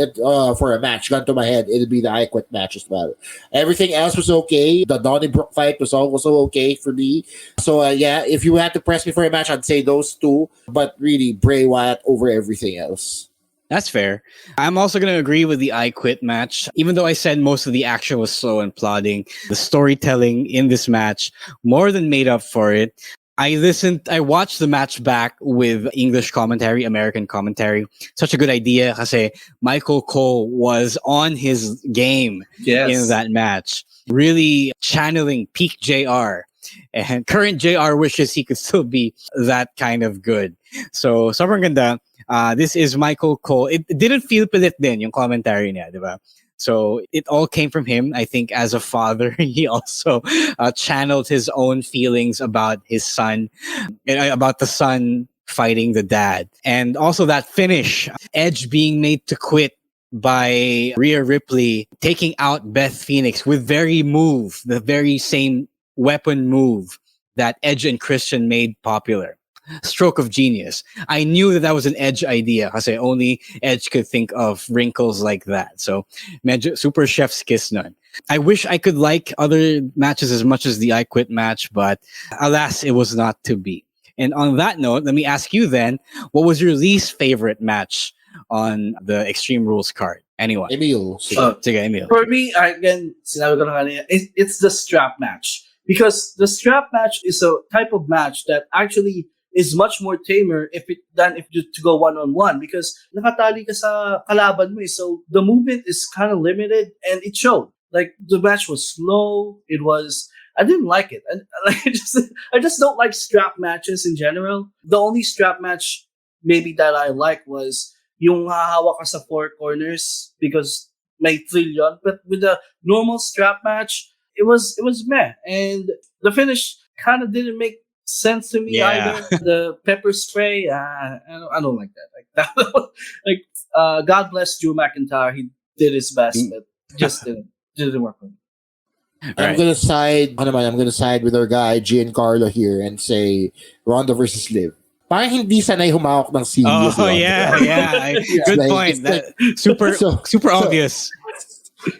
for a match, gun to my head, it'd be the I Quit match as well. Everything else was okay. The Donnybrook fight was also okay for me. So if you had to press me for a match, I'd say those two. But really, Bray Wyatt over everything else. That's fair. I'm also going to agree with the I Quit match. Even though I said most of the action was slow and plodding, the storytelling in this match more than made up for it. I watched the match back with English commentary, American commentary. Such a good idea kasi Michael Cole was on his game in that match. Really channeling peak JR. And current JR wishes he could still be that kind of good. So, sobrang ganda. This is Michael Cole. It didn't feel pilit din yung commentary niya, diba? So it all came from him. I think as a father, he also channeled his own feelings about his son, about the son fighting the dad. And also that finish, Edge being made to quit by Rhea Ripley, taking out Beth Phoenix with the very same weapon move that Edge and Christian made popular. Stroke of genius. I knew that was an Edge idea kasi only Edge could think of wrinkles like that. So, medyo super chef's kiss nun. I wish I could like other matches as much as the I Quit match, but alas, it was not to be. And on that note, let me ask you then, what was your least favorite match on the Extreme Rules card? Anyone? Emil. Sige, Emil. For me, again, sinabi ko na kanina, it's the strap match. Because the strap match is a type of match that actually is much more tamer than if you to go one-on-one because nakatali ka sa kalaban mo. So the movement is kind of limited and it showed. Like the match was slow. I didn't like it. And I just don't like strap matches in general. The only strap match maybe that I like was yung hahawak ka sa four corners because may thrill yun. But with the normal strap match, it was meh. And the finish kind of didn't make sense to me either. The pepper spray, I don't like that. God bless Drew McIntyre. He did his best, but just didn't work for me. I'm gonna side with our guy Giancarlo here and say Ronda versus Liv. Parang hindi sanay humawak ng serious. Oh yeah. Good point. Super obvious.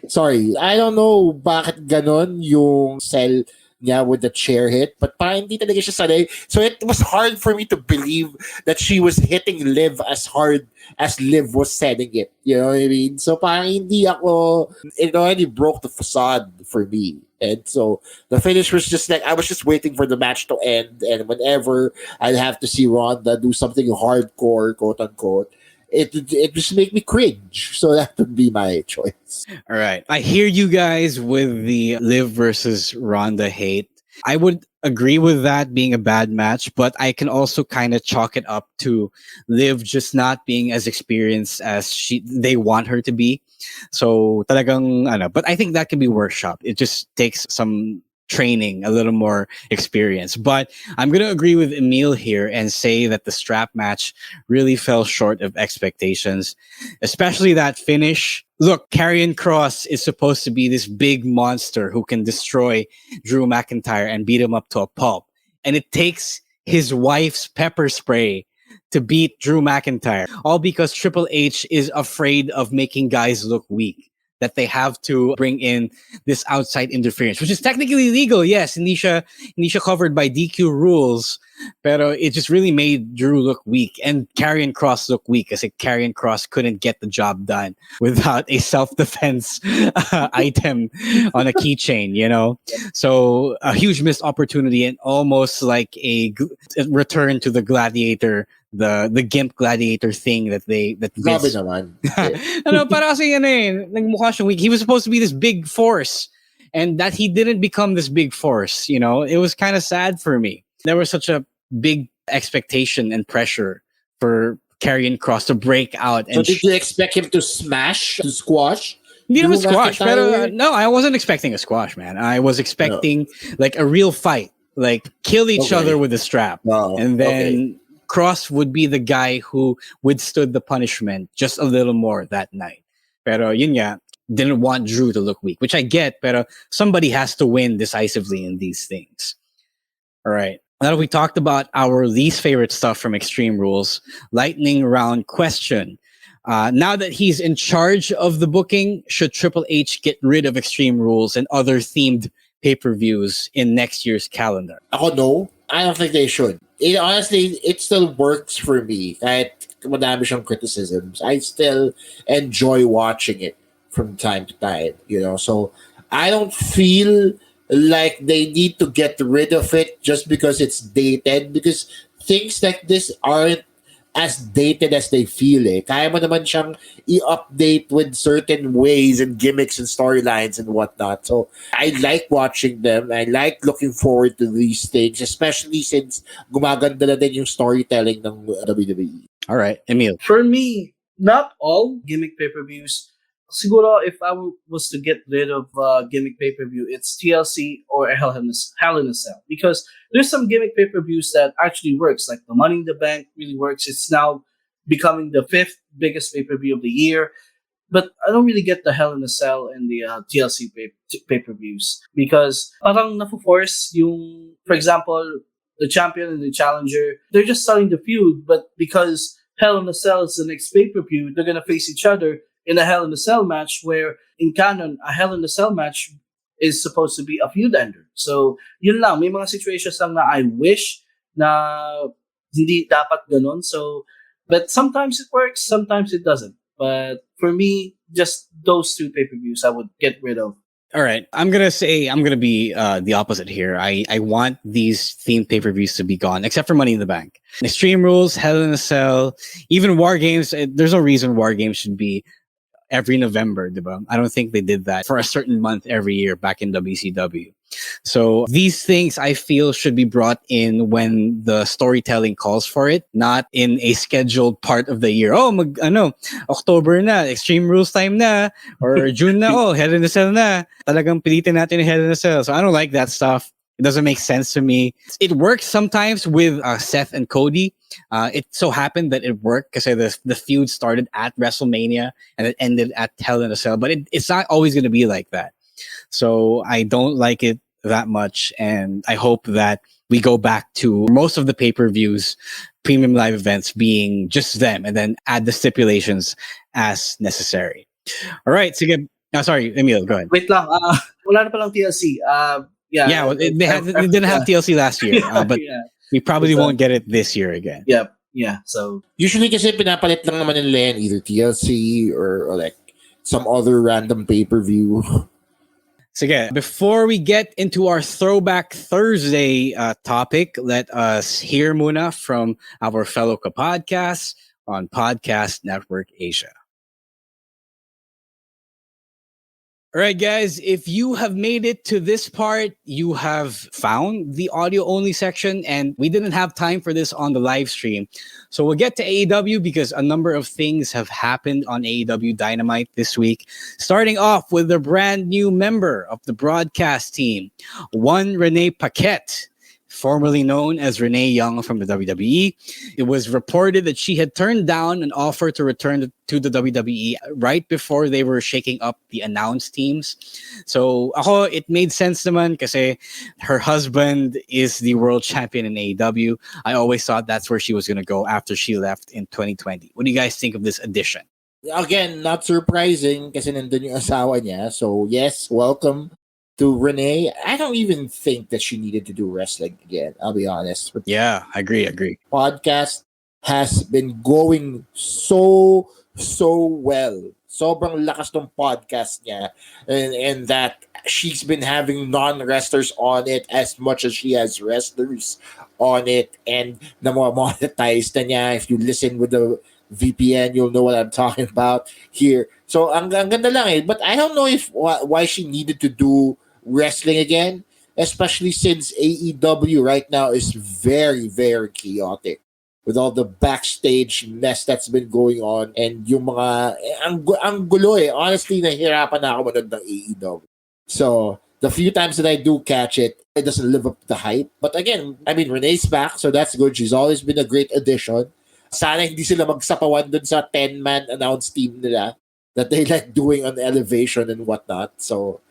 Sorry, I don't know bakit ganon yung sell niya with the chair hit, but parang hindi talaga siya sanay. So it was hard for me to believe that she was hitting Liv as hard as Liv was setting it. You know what I mean? So parang hindi ako, it already broke the facade for me. And so the finish was just like, I was just waiting for the match to end. And whenever I'd have to see Ronda do something hardcore, quote unquote, it just make me cringe. So that would be my choice. All right. I hear you guys with the Liv versus Ronda hate. I would agree with that being a bad match, but I can also kind of chalk it up to Liv just not being as experienced as they want her to be. So talagang ano, but I think that can be workshopped. It just takes some training, a little more experience. But I'm going to agree with Emil here and say that the strap match really fell short of expectations, especially that finish. Look, Karrion Kross is supposed to be this big monster who can destroy Drew McIntyre and beat him up to a pulp. And it takes his wife's pepper spray to beat Drew McIntyre, all because Triple H is afraid of making guys look weak. That they have to bring in this outside interference, which is technically legal. Yes, Nisha covered by DQ rules, pero it just really made Drew look weak and Karrion Kross look weak, because Karrion Kross couldn't get the job done without a self-defense item on a keychain, you know? So a huge missed opportunity and almost like a return to the gladiator, the gimp gladiator thing that Grabe naman. Ano, para kasi nagmukha siyang weak. He was supposed to be this big force, and that he didn't become this big force, you know? It was kind of sad for me. There was such a big expectation and pressure for Karrion Kross to break out. And so did you expect him to squash? Hindi naman squash, pero no, I wasn't expecting a squash, man. I was expecting like a real fight, like kill each other with a strap. And then Kross would be the guy who withstood the punishment just a little more that night. Pero yun nga, didn't want Drew to look weak, which I get, pero somebody has to win decisively in these things. All right. Now that we talked about our least favorite stuff from Extreme Rules, lightning round question. Now that he's in charge of the booking, should Triple H get rid of Extreme Rules and other themed pay-per-views in next year's calendar? Ako, no. I don't think they should. Honestly, it still works for me. Kahit madami siyang criticisms, I still enjoy watching it from time to time, you know? So, I don't feel like they need to get rid of it just because it's dated, because things like this aren't as dated as they feel. Kaya mo naman siyang i-update with certain ways and gimmicks and storylines and whatnot. So I like watching them. I like looking forward to these things, especially since gumaganda na din yung storytelling ng WWE. All right, Emil. For me, not all gimmick pay-per-views. Siguro, if I was to get rid of gimmick pay-per-view, it's TLC or Hell in a Cell. Because there's some gimmick pay-per-views that actually works, like the Money in the Bank really works. It's now becoming the 5th biggest pay-per-view of the year. But I don't really get the Hell in a Cell and the TLC pay-per-views. Because parang na-force yung, for example, the champion and the challenger, they're just starting the feud. But because Hell in a Cell is the next pay-per-view, they're gonna face each other in a Hell in a Cell match, where in canon, a Hell in a Cell match is supposed to be a feud ender. So, yun lang. May mga situations lang na I wish na hindi dapat ganun. So, but sometimes it works, sometimes it doesn't. But for me, just those two pay-per-views I would get rid of. All right. I'm going to be the opposite here. I want these themed pay-per-views to be gone, except for Money in the Bank. Extreme Rules, Hell in a Cell, even War Games. There's no reason War Games should be every November, diba? I don't think they did that for a certain month every year back in WCW. So these things I feel should be brought in when the storytelling calls for it, not in a scheduled part of the year. Oh, October na, Extreme Rules time na, or June na, oh, Hell in a Cell na. Talagang pilitin natin yung Hell in a Cell. So I don't like that stuff. It doesn't make sense to me. It works sometimes with Seth and Cody. It so happened that it worked because the feud started at WrestleMania and it ended at Hell in a Cell. But it's not always going to be like that. So I don't like it that much. And I hope that we go back to most of the pay-per-views, premium live events being just them, and then add the stipulations as necessary. All right. Sige. Sorry, Emil, go ahead. Wait lang. Wala na palang TLC. Yeah, well, they didn't have TLC last year, but we probably won't get it this year again. Yep. Yeah. So usually kasi pinapalit lang naman nila yan, either TLC or like some other random pay-per-view. So again, before we get into our Throwback Thursday topic, let us hear muna from our fellow kapodcasts on Podcast Network Asia. All right, guys, if you have made it to this part, you have found the audio only section, and we didn't have time for this on the live stream. So we'll get to AEW because a number of things have happened on AEW Dynamite this week. Starting off with the brand new member of the broadcast team, one Renee Paquette, formerly known as Renee Young from the WWE. It was reported that she had turned down an offer to return to the WWE right before they were shaking up the announced teams. So it made sense naman kasi her husband is the world champion in AEW. I always thought that's where she was going to go after she left in 2020. What do you guys think of this addition? Again, not surprising kasi nandun yung asawa niya. So yes, welcome to Renee. I don't even think that she needed to do wrestling again. I'll be honest. Yeah, I agree. Podcast has been going so well. Sobrang lakas ng podcast niya. And that she's been having non-wrestlers on it as much as she has wrestlers on it. And na-monetize na niya. If you listen with the VPN, you'll know what I'm talking about here. So, ang ganda lang eh. But I don't know why she needed to do wrestling again, especially since AEW right now is very, very chaotic with all the backstage mess that's been going on and yung mga ang gulo eh. Honestly, nahihirapan na ako manood ng AEW. So, the few times that I do catch it, it doesn't live up to the hype. But again, I mean, Renee's back, so that's good. She's always been a great addition. Sana hindi sila magsapawan dun sa 10-man announced team nila that they like doing on Elevation and whatnot. So,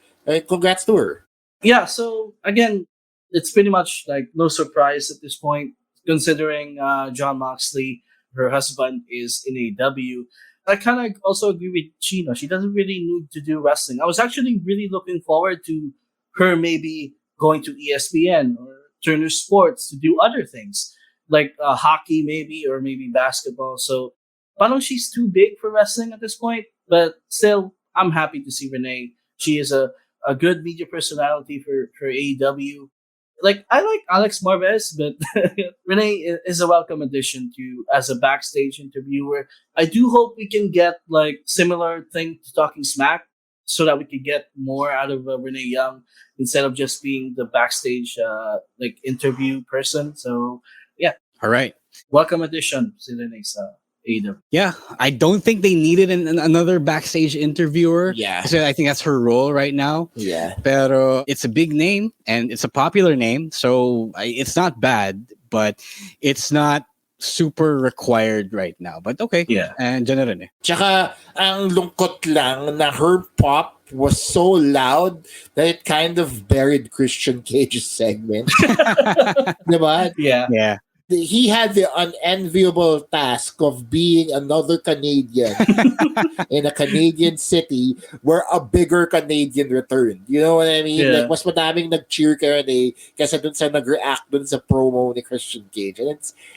congrats to her. Yeah, so again, it's pretty much like no surprise at this point, considering John Moxley, her husband, is in AEW. I kind of also agree with Chino. She doesn't really need to do wrestling. I was actually really looking forward to her maybe going to ESPN or Turner Sports to do other things, like hockey maybe, or maybe basketball. So, parang she's too big for wrestling at this point. But still, I'm happy to see Renee. She is a good media personality for AEW. Like, I like Alex Marvez, but Renee is a welcome addition to as a backstage interviewer. I do hope we can get like similar thing to Talking Smack, so that we can get more out of Renee Young instead of just being the backstage like interview person. So yeah, all right, welcome addition to Renee's AEW. Yeah, I don't think they needed another backstage interviewer. Yeah. So I think that's her role right now. Yeah. Pero it's a big name and it's a popular name. So it's not bad, but it's not super required right now. But okay. Yeah. And dyan na rin eh. Tsaka, ang lungkot lang na her pop was so loud that it kind of buried Christian Cage's segment. Diba? Yeah. Yeah. He had the unenviable task of being another Canadian in a Canadian city where a bigger Canadian returned. You know what I mean? Yeah. Like, mas madaming nag-cheer kaya kaysa dun sa nag-react dun sa promo ni Christian Cage. And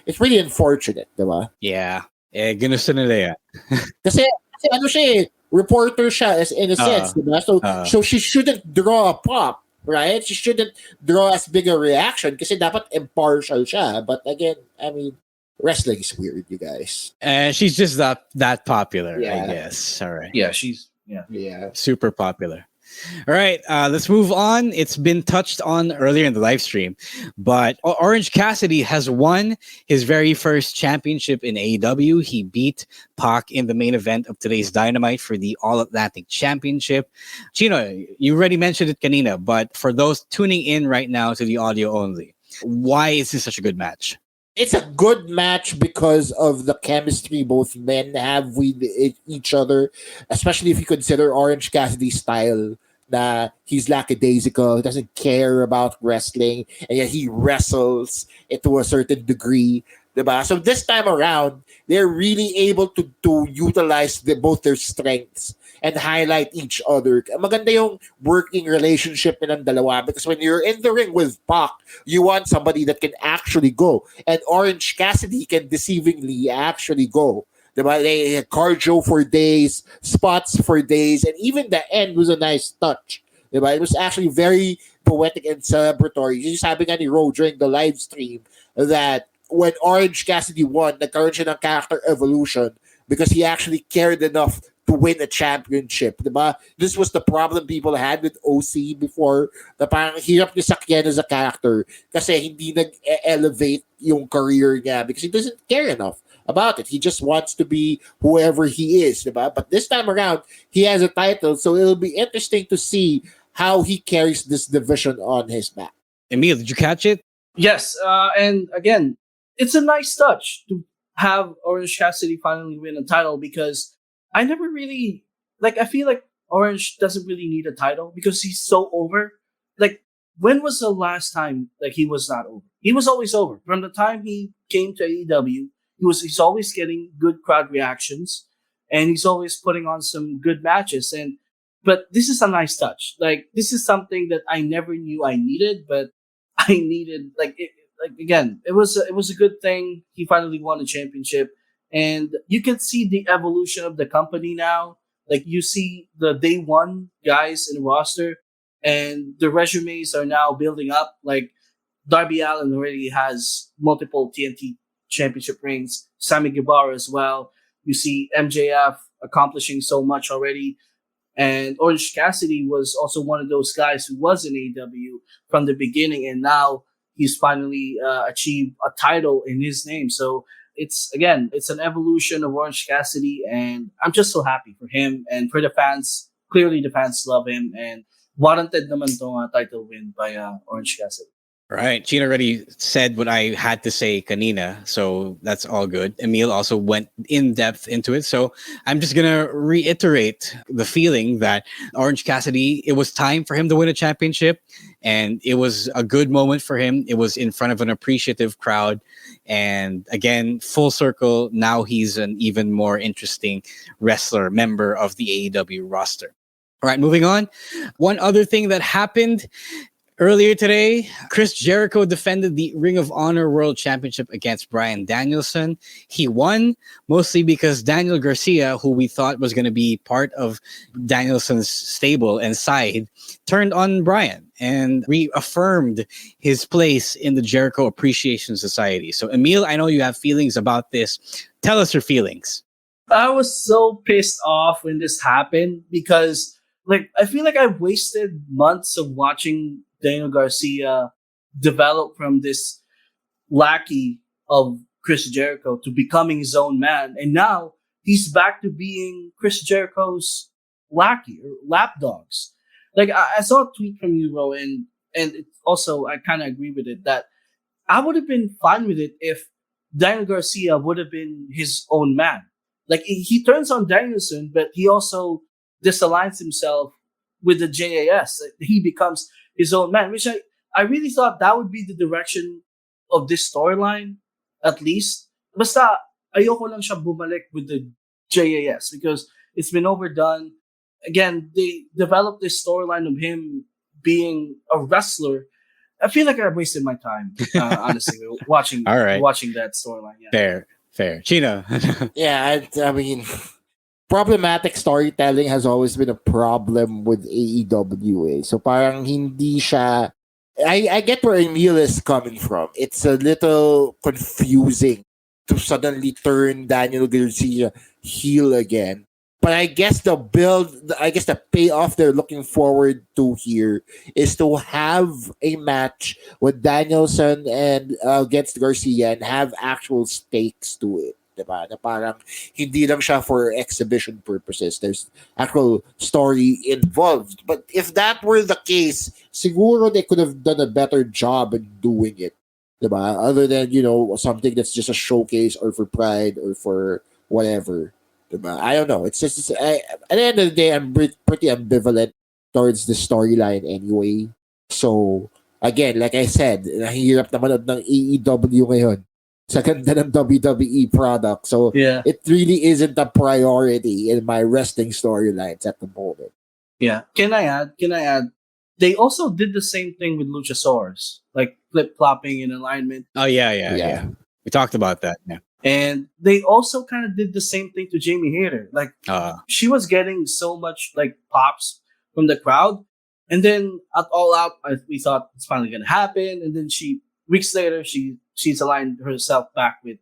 it's really unfortunate, diba? Yeah. Eh, ginusto nila yan. Kasi ano siya eh, reporter siya in a sense, diba? So she shouldn't draw a pop. Right? She shouldn't draw as big a reaction kasi dapat impartial siya. But again, I mean, wrestling is weird, you guys. And she's just that popular, Yeah. I guess. All right. Yeah, she's Super popular. All right, let's move on. It's been touched on earlier in the live stream, but Orange Cassidy has won his very first championship in AEW. He beat Pac in the main event of today's Dynamite for the All Atlantic Championship. Chino, you already mentioned it, kanina, but for those tuning in right now to the audio only, why is this such a good match? It's a good match because of the chemistry both men have with each other, especially if you consider Orange Cassidy's style. Na he's lackadaisical, he doesn't care about wrestling, and yet he wrestles it to a certain degree. Diba? So this time around, they're really able to utilize both their strengths and highlight each other. Maganda yung working relationship nilang dalawa because when you're in the ring with Pac, you want somebody that can actually go. And Orange Cassidy can deceivingly actually go. Diba? They had cardio for days, spots for days, and even the end was a nice touch. Diba? It was actually very poetic and celebratory. Yung sabi nga ni Ro during the live stream that when Orange Cassidy won, nagkaroon siya ng character evolution because he actually cared enough to to win a championship. Diba? This was the problem people had with OC before. Na parang hirap niya sakyan as a character kasi hindi nag-elevate yung career niya because he doesn't care enough about it. He just wants to be whoever he is. Diba? But this time around, he has a title, so it'll be interesting to see how he carries this division on his back. Emil, did you catch it? Yes, and again, it's a nice touch to have Orange Cassidy finally win a title because I never really I feel like Orange doesn't really need a title because he's so over. Like, when was the last time he was not over? He was always over. From the time he came to AEW, he's always getting good crowd reactions and he's always putting on some good matches. But this is a nice touch. This is something that I never knew I needed, but I needed again, it was a good thing. He finally won a championship, and you can see the evolution of the company now. You see the day one guys in the roster, and the resumes are now building up. Darby Allin already has multiple TNT championship rings. Sammy Guevara as well. You see MJF accomplishing so much already. And Orange Cassidy was also one of those guys who was in AEW from the beginning, and now he's finally achieved a title in his name. So it's an evolution of Orange Cassidy, and I'm just so happy for him and for the fans. Clearly, the fans love him, and warranted naman tong title win by Orange Cassidy. Right. Gina already said what I had to say kanina, so that's all good. Emil also went in depth into it, so I'm just going to reiterate the feeling that Orange Cassidy, it was time for him to win a championship, and it was a good moment for him. It was in front of an appreciative crowd, and again, full circle, now he's an even more interesting wrestler, member of the AEW roster. All right, moving on. One other thing that happened earlier today, Chris Jericho defended the Ring of Honor World Championship against Bryan Danielson. He won, mostly because Daniel Garcia, who we thought was going to be part of Danielson's stable and side, turned on Bryan and reaffirmed his place in the Jericho Appreciation Society. So, Emil, I know you have feelings about this. Tell us your feelings. I was so pissed off when this happened because, I feel like I wasted months of watching Daniel Garcia develop from this lackey of Chris Jericho to becoming his own man. And now he's back to being Chris Jericho's lackey or lapdogs. I saw a tweet from you, Ro, and it also, I kind of agree with it, that I would have been fine with it if Daniel Garcia would have been his own man. He turns on Danielson, but he also disaligns himself with the JAS. He becomes his own man, which I really thought that would be the direction of this storyline, at least. Basta, ayoko lang siya bumalik with the JAS because it's been overdone. Again, they developed this storyline of him being a wrestler. I feel like I wasted my time, honestly, watching that storyline. Yeah. Fair. Chino. Yeah, I mean, problematic storytelling has always been a problem with AEW. So parang hindi siya... I get where Emil is coming from. It's a little confusing to suddenly turn Daniel Garcia heel again. But I guess the payoff they're looking forward to here is to have a match with Danielson and against Garcia and have actual stakes to it. Diba? Na parang hindi lang siya for exhibition purposes. There's actual story involved. But if that were the case, siguro they could have done a better job in doing it. Diba? Other than, something that's just a showcase or for pride or for whatever. Diba? I don't know. It's just, at the end of the day, I'm pretty ambivalent towards the storyline anyway. So, again, like I said, nahihirap naman ng AEW ngayon sa ganda ng WWE product. So, It really isn't a priority in my wrestling storylines at the moment. Yeah. Can I add? They also did the same thing with Luchasaurus, flip-flopping in alignment. Oh, yeah. We talked about that, yeah. And they also kind of did the same thing to Jamie Hayter. She was getting so much pops from the crowd. And then at All Out, we thought it's finally going to happen. And then weeks later, she's aligned herself back with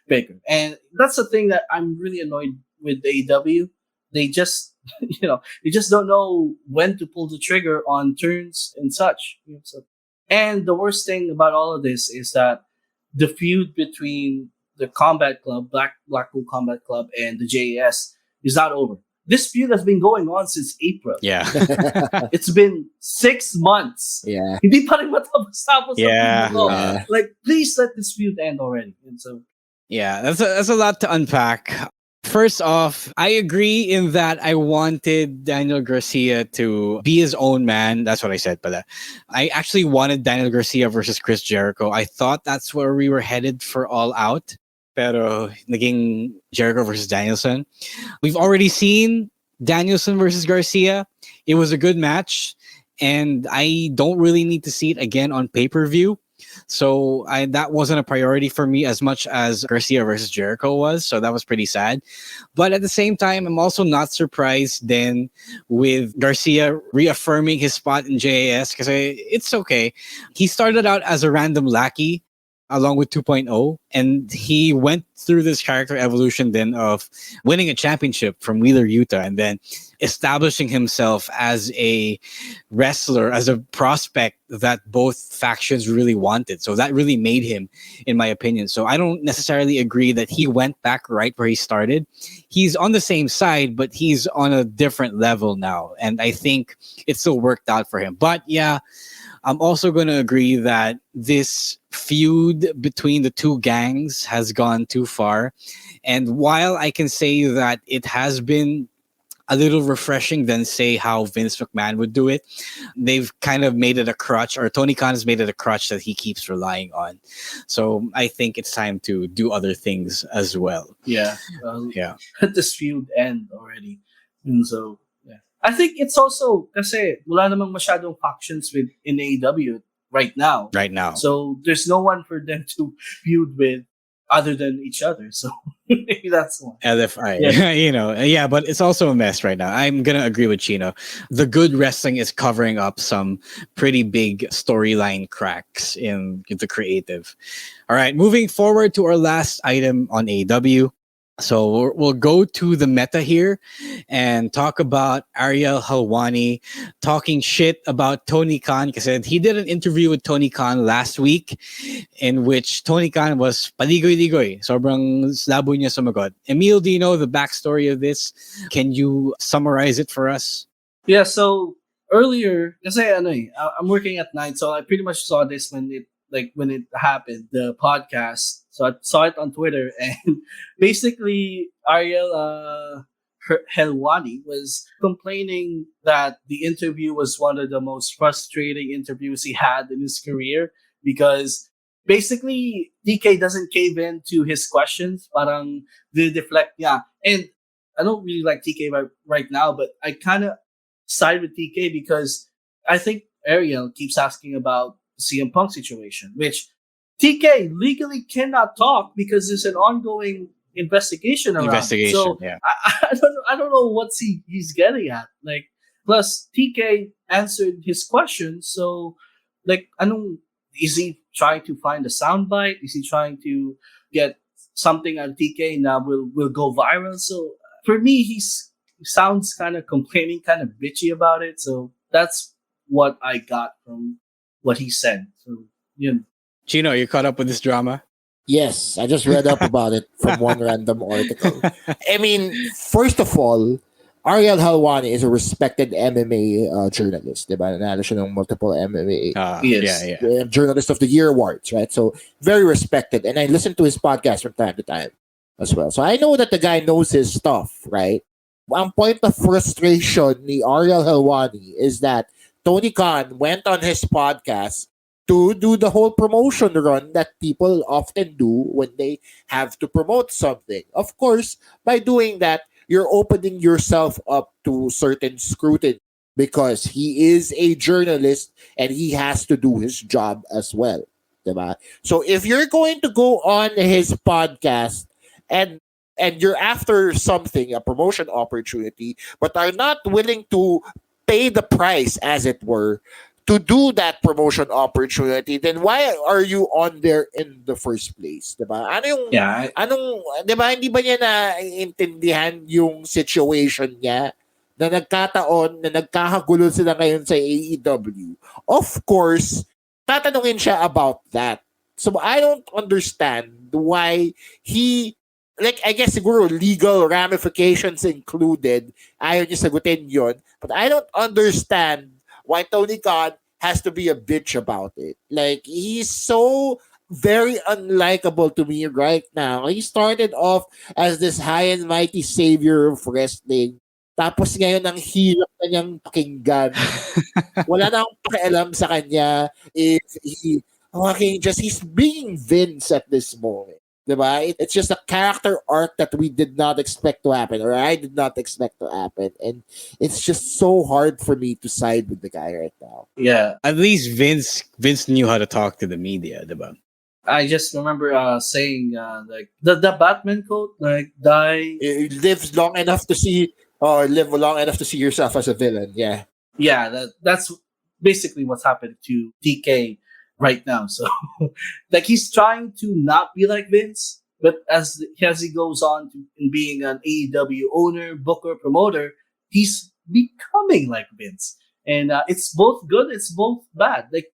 Baker. And that's the thing that I'm really annoyed with AEW. they just they just don't know when to pull the trigger on turns and such. So, and the worst thing about all of this is that the feud between the Combat Club, Blackpool Combat Club, and the JAS is not over. This feud has been going on since April. Yeah. It's been 6 months. Yeah. Hindi pa rin matapos-tapos ang Yeah. feud mo. Yeah. Like, please let this feud end already. And so, Yeah, that's a lot to unpack. First off, I agree in that I wanted Daniel Garcia to be his own man. That's what I said. But I actually wanted Daniel Garcia versus Chris Jericho. I thought that's where we were headed for All Out. Pero naging Jericho versus Danielson. We've already seen Danielson versus Garcia. It was a good match. And I don't really need to see it again on pay-per-view. So that wasn't a priority for me as much as Garcia versus Jericho was. So that was pretty sad. But at the same time, I'm also not surprised then with Garcia reaffirming his spot in JAS because it's okay. He started out as a random lackey along with 2.0, and he went through this character evolution then of winning a championship from Wheeler, Utah, and then establishing himself as a wrestler, as a prospect that both factions really wanted. So that really made him, in my opinion. So I don't necessarily agree that he went back right where he started. He's on the same side, but he's on a different level now. And I think it still worked out for him. But yeah, I'm also going to agree that this feud between the two gangs has gone too far. And while I can say that it has been a little refreshing than say how Vince McMahon would do it, they've kind of made it a crutch, or Tony Khan has made it a crutch that he keeps relying on. So I think it's time to do other things as well. yeah. Yeah. Let this feud end already. And so, yeah. I think it's also kasi wala namang masyadong factions in AEW right now. Right now. So there's no one for them to feud with other than each other. So maybe that's one. LFI, yeah, but it's also a mess right now. I'm going to agree with Chino. The good wrestling is covering up some pretty big storyline cracks in the creative. All right, moving forward to our last item on AEW. So we'll go to the meta here and talk about Ariel Helwani talking shit about Tony Khan because he did an interview with Tony Khan last week in which Tony Khan was paligoy-ligoy. Sobrang labo niya sumagot. Emil, do you know the backstory of this? Can you summarize it for us? Yeah, so earlier, kasi I'm working at night, so I pretty much saw this when it happened, the podcast. So I saw it on Twitter, and basically Ariel Helwani was complaining that the interview was one of the most frustrating interviews he had in his career because basically TK doesn't cave in to his questions, parang deflect niya. And I don't really like TK right now, but I kind of side with TK because I think Ariel keeps asking about CM Punk situation, which TK legally cannot talk because there's an ongoing investigation around. So yeah. I don't know what he's getting at. Like, plus TK answered his question, so like, is he trying to find a soundbite? Is he trying to get something out of TK and will go viral? So for me, he sounds kind of complaining, kind of bitchy about it. So that's what I got from what he said. So, Chino, you caught up with this drama? Yes, I just read up about it from one random article. I mean, first of all, Ariel Helwani is a respected MMA journalist, diba? Nanalo siya ng multiple MMA Journalist of the Year awards, right? So, very respected. And I listen to his podcast from time to time as well. So, I know that the guy knows his stuff, right? Ang point of frustration ni Ariel Helwani is that Tony Khan went on his podcast to do the whole promotion run that people often do when they have to promote something. Of course, by doing that, you're opening yourself up to certain scrutiny because he is a journalist and he has to do his job as well. Diba? So if you're going to go on his podcast and you're after something, a promotion opportunity, but are not willing to pay the price, as it were, to do that promotion opportunity, then why are you on there in the first place? Diba? Ano yung, diba, hindi ba niya naiintindihan yung situation niya na nagkataon, na nagkakagulo sila ngayon sa AEW? Of course, tatanungin siya about that. So I don't understand why he, like, I guess siguro legal ramifications included, ayaw niya sagutin yun. But I don't understand why Tony Khan has to be a bitch about it. Like, he's so very unlikable to me right now. He started off as this high and mighty savior of wrestling. Tapos ngayon, ang hirap na niyang pakinggan. Wala na akong pakialam sa kanya if he, he's being Vince at this moment. Diba? It's just a character arc that we did not expect to happen, or I did not expect to happen. And it's just so hard for me to side with the guy right now. Yeah. At least Vince knew how to talk to the media, diba? I just remember saying like the Batman quote, like, die. Live long enough to see yourself as a villain. Yeah. Yeah, that's basically what's happened to TK right now. So, like, he's trying to not be like Vince, but as he goes on in being an AEW owner, booker, promoter, he's becoming like Vince. And it's both good, it's both bad. Like,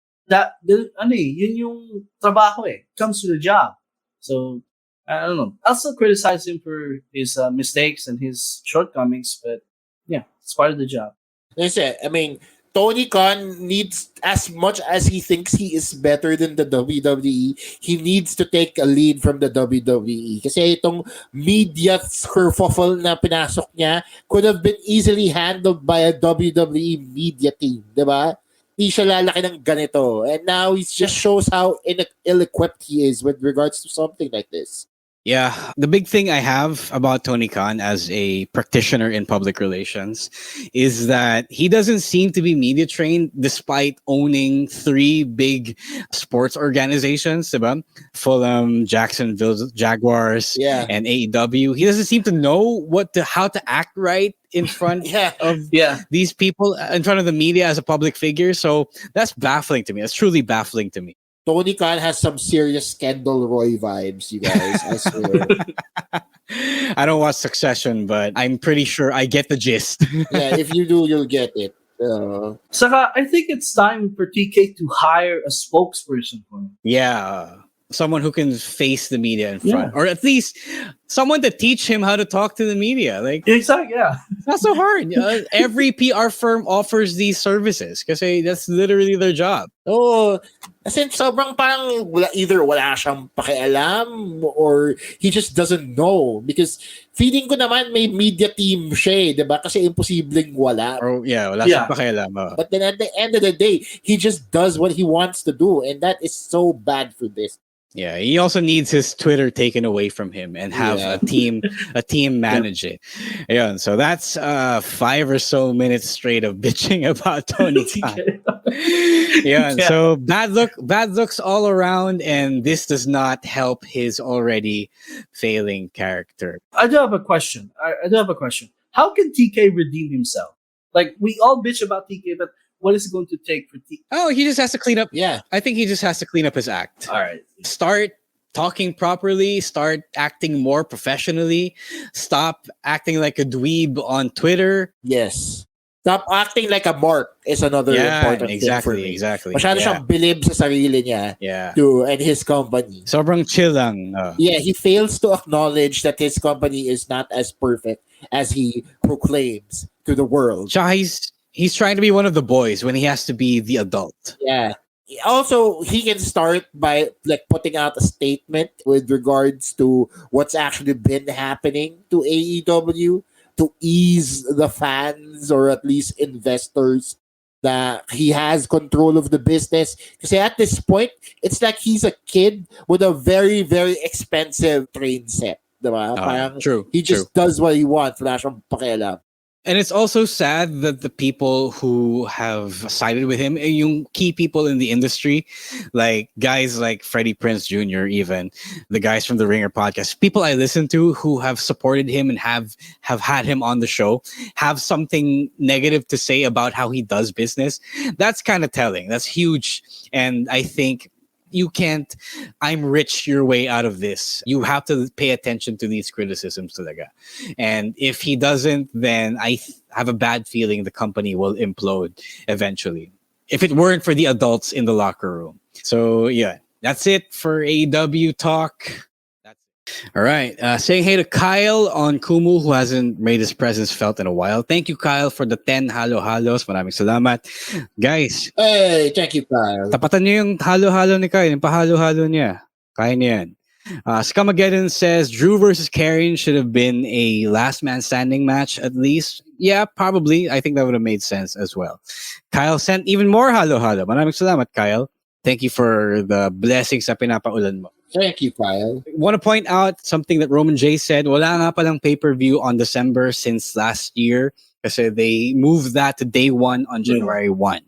yun yung trabaho comes to the job. So, I don't know. I'll still criticize him for his mistakes and his shortcomings, but yeah, it's part of the job. I mean, Tony Khan needs, as much as he thinks he is better than the WWE, he needs to take a lead from the WWE. Kasi itong media kerfuffle na pinasok niya could have been easily handled by a WWE media team, diba? Hindi siya lalaki ng ganito. And now he just shows how ill-equipped he is with regards to something like this. Yeah, the big thing I have about Tony Khan as a practitioner in public relations is that he doesn't seem to be media trained despite owning 3 big sports organizations, diba? Fulham, Jacksonville Jaguars, and AEW. He doesn't seem to know how to act right in front of these people, in front of the media as a public figure. So that's baffling to me. That's truly baffling to me. Tony Khan has some serious Kendall Roy vibes, you guys. I swear. I don't watch Succession, but I'm pretty sure I get the gist. Yeah, if you do, you'll get it. Saka, I think it's time for TK to hire a spokesperson for him. Yeah. Someone who can face the media in front, or at least someone to teach him how to talk to the media. Like, exactly, yeah, it's not so hard. Every PR firm offers these services kasi that's literally their job. Oh, kasi sobrang parang either wala siyang pakialam or he just doesn't know, because feeling ko naman may media team siya, diba? Kasi imposibleng wala. Or wala siyang pakialam. But then at the end of the day, he just does what he wants to do, and that is so bad for this. Yeah, he also needs his Twitter taken away from him and have a team manage it. Yeah, so that's 5 or so minutes straight of bitching about Tony Khan. So bad looks all around, and this does not help his already failing character. I do have a question. How can TK redeem himself? Like, we all bitch about TK, but what is it going to take for TK? Oh, he just has to clean up. Yeah, I think he just has to clean up his act. All right. Start talking properly. Start acting more professionally. Stop acting like a dweeb on Twitter. Yes. Stop acting like a mark is another important thing for me. Exactly. Masyado siyang bilib sa sarili niya and his company. Sobrang chill lang. Yeah, he fails to acknowledge that his company is not as perfect as he proclaims to the world. He's trying to be one of the boys when he has to be the adult. Yeah. Also, he can start by putting out a statement with regards to what's actually been happening to AEW to ease the fans or at least investors that he has control of the business. Because at this point, it's like he's a kid with a very, very expensive train set. Diba? True. He just does what he wants. Wala siyang pakialam. And it's also sad that the people who have sided with him, yung key people in the industry, like guys like Freddie Prinze Jr., even the guys from the Ringer podcast, people I listen to who have supported him and have had him on the show, have something negative to say about how he does business. That's kind of telling. That's huge. And I think you can't I'm rich your way out of this. You have to pay attention to these criticisms talaga. And if he doesn't, then I have a bad feeling the company will implode eventually. If it weren't for the adults in the locker room. So yeah, that's it for AEW talk. All right. Saying hey to Kyle on Kumu, who hasn't made his presence felt in a while. Thank you, Kyle, for the 10 halo-halos. Maraming salamat. Guys. Hey, thank you, Kyle. Tapatan niyo yung halo-halo ni Kyle. Yung pahalo-halo niya. Kaya niya yan. Scamageddon says Drew versus Karrion should have been a last man standing match at least. Yeah, probably. I think that would have made sense as well. Kyle sent even more halo-halo. Maraming salamat, Kyle. Thank you for the blessings sa pinapaulan mo. Thank you, Kyle. I want to point out something that Roman J said. Wala nga palang pay-per-view on December since last year kasi they moved that to day 1 on January 1.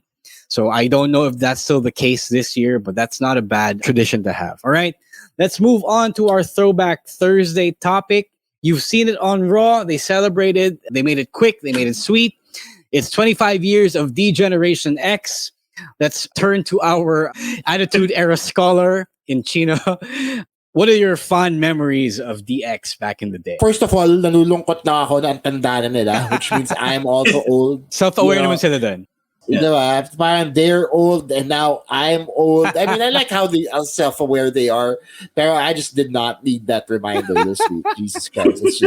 So I don't know if that's still the case this year, but that's not a bad tradition to have. All right, let's move on to our Throwback Thursday topic. You've seen it on Raw. They celebrated. They made it quick. They made it sweet. It's 25 years of D-Generation X. Let's turn to our Attitude Era scholar in Chino. What are your fond memories of DX back in the day? First of all, nalulungkot na ako na ang tanda na nila, which means I'm also old. Self-aware naman sila dun. Yeah. Diba? Parang they're old and now I'm old. I mean, I like how self-aware they are, but I just did not need that reminder this week. Jesus Christ. It's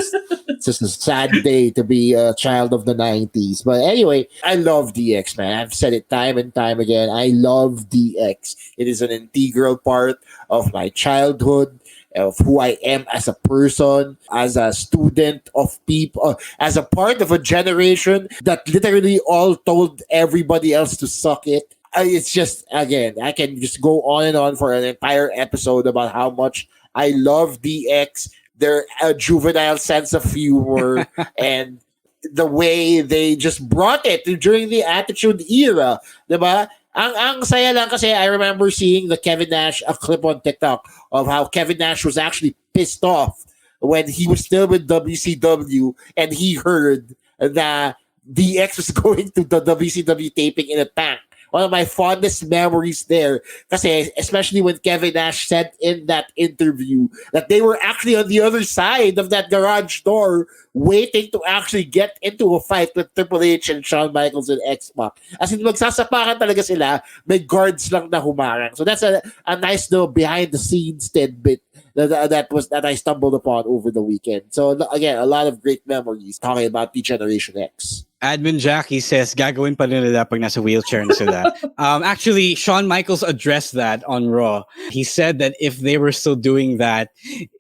just a sad day to be a child of the 90s. But anyway, I love DX, man. I've said it time and time again. I love DX. It is an integral part of my childhood, of who I am as a person, as a student of people, as a part of a generation that literally all told everybody else to suck it. It's just, again, I can just go on and on for an entire episode about how much I love DX, their juvenile sense of humor, and the way they just brought it during the Attitude Era, diba? Ang saya lang kasi I remember seeing the Kevin Nash a clip on TikTok of how Kevin Nash was actually pissed off when he was still with WCW and he heard that DX was going to the WCW taping in a tank. One of my fondest memories there, kasi especially when Kevin Nash said in that interview that they were actually on the other side of that garage door waiting to actually get into a fight with Triple H and Shawn Michaels and X-Pac. As in, magsasapakan talaga sila, may guards lang na humarang. So that's a nice little behind-the-scenes tidbit that I stumbled upon over the weekend. So again, a lot of great memories talking about D-Generation X. Admin Jackie says, gagawin pa nila pag nasa wheelchair na sila. Actually, Shawn Michaels addressed that on Raw. He said that if they were still doing that,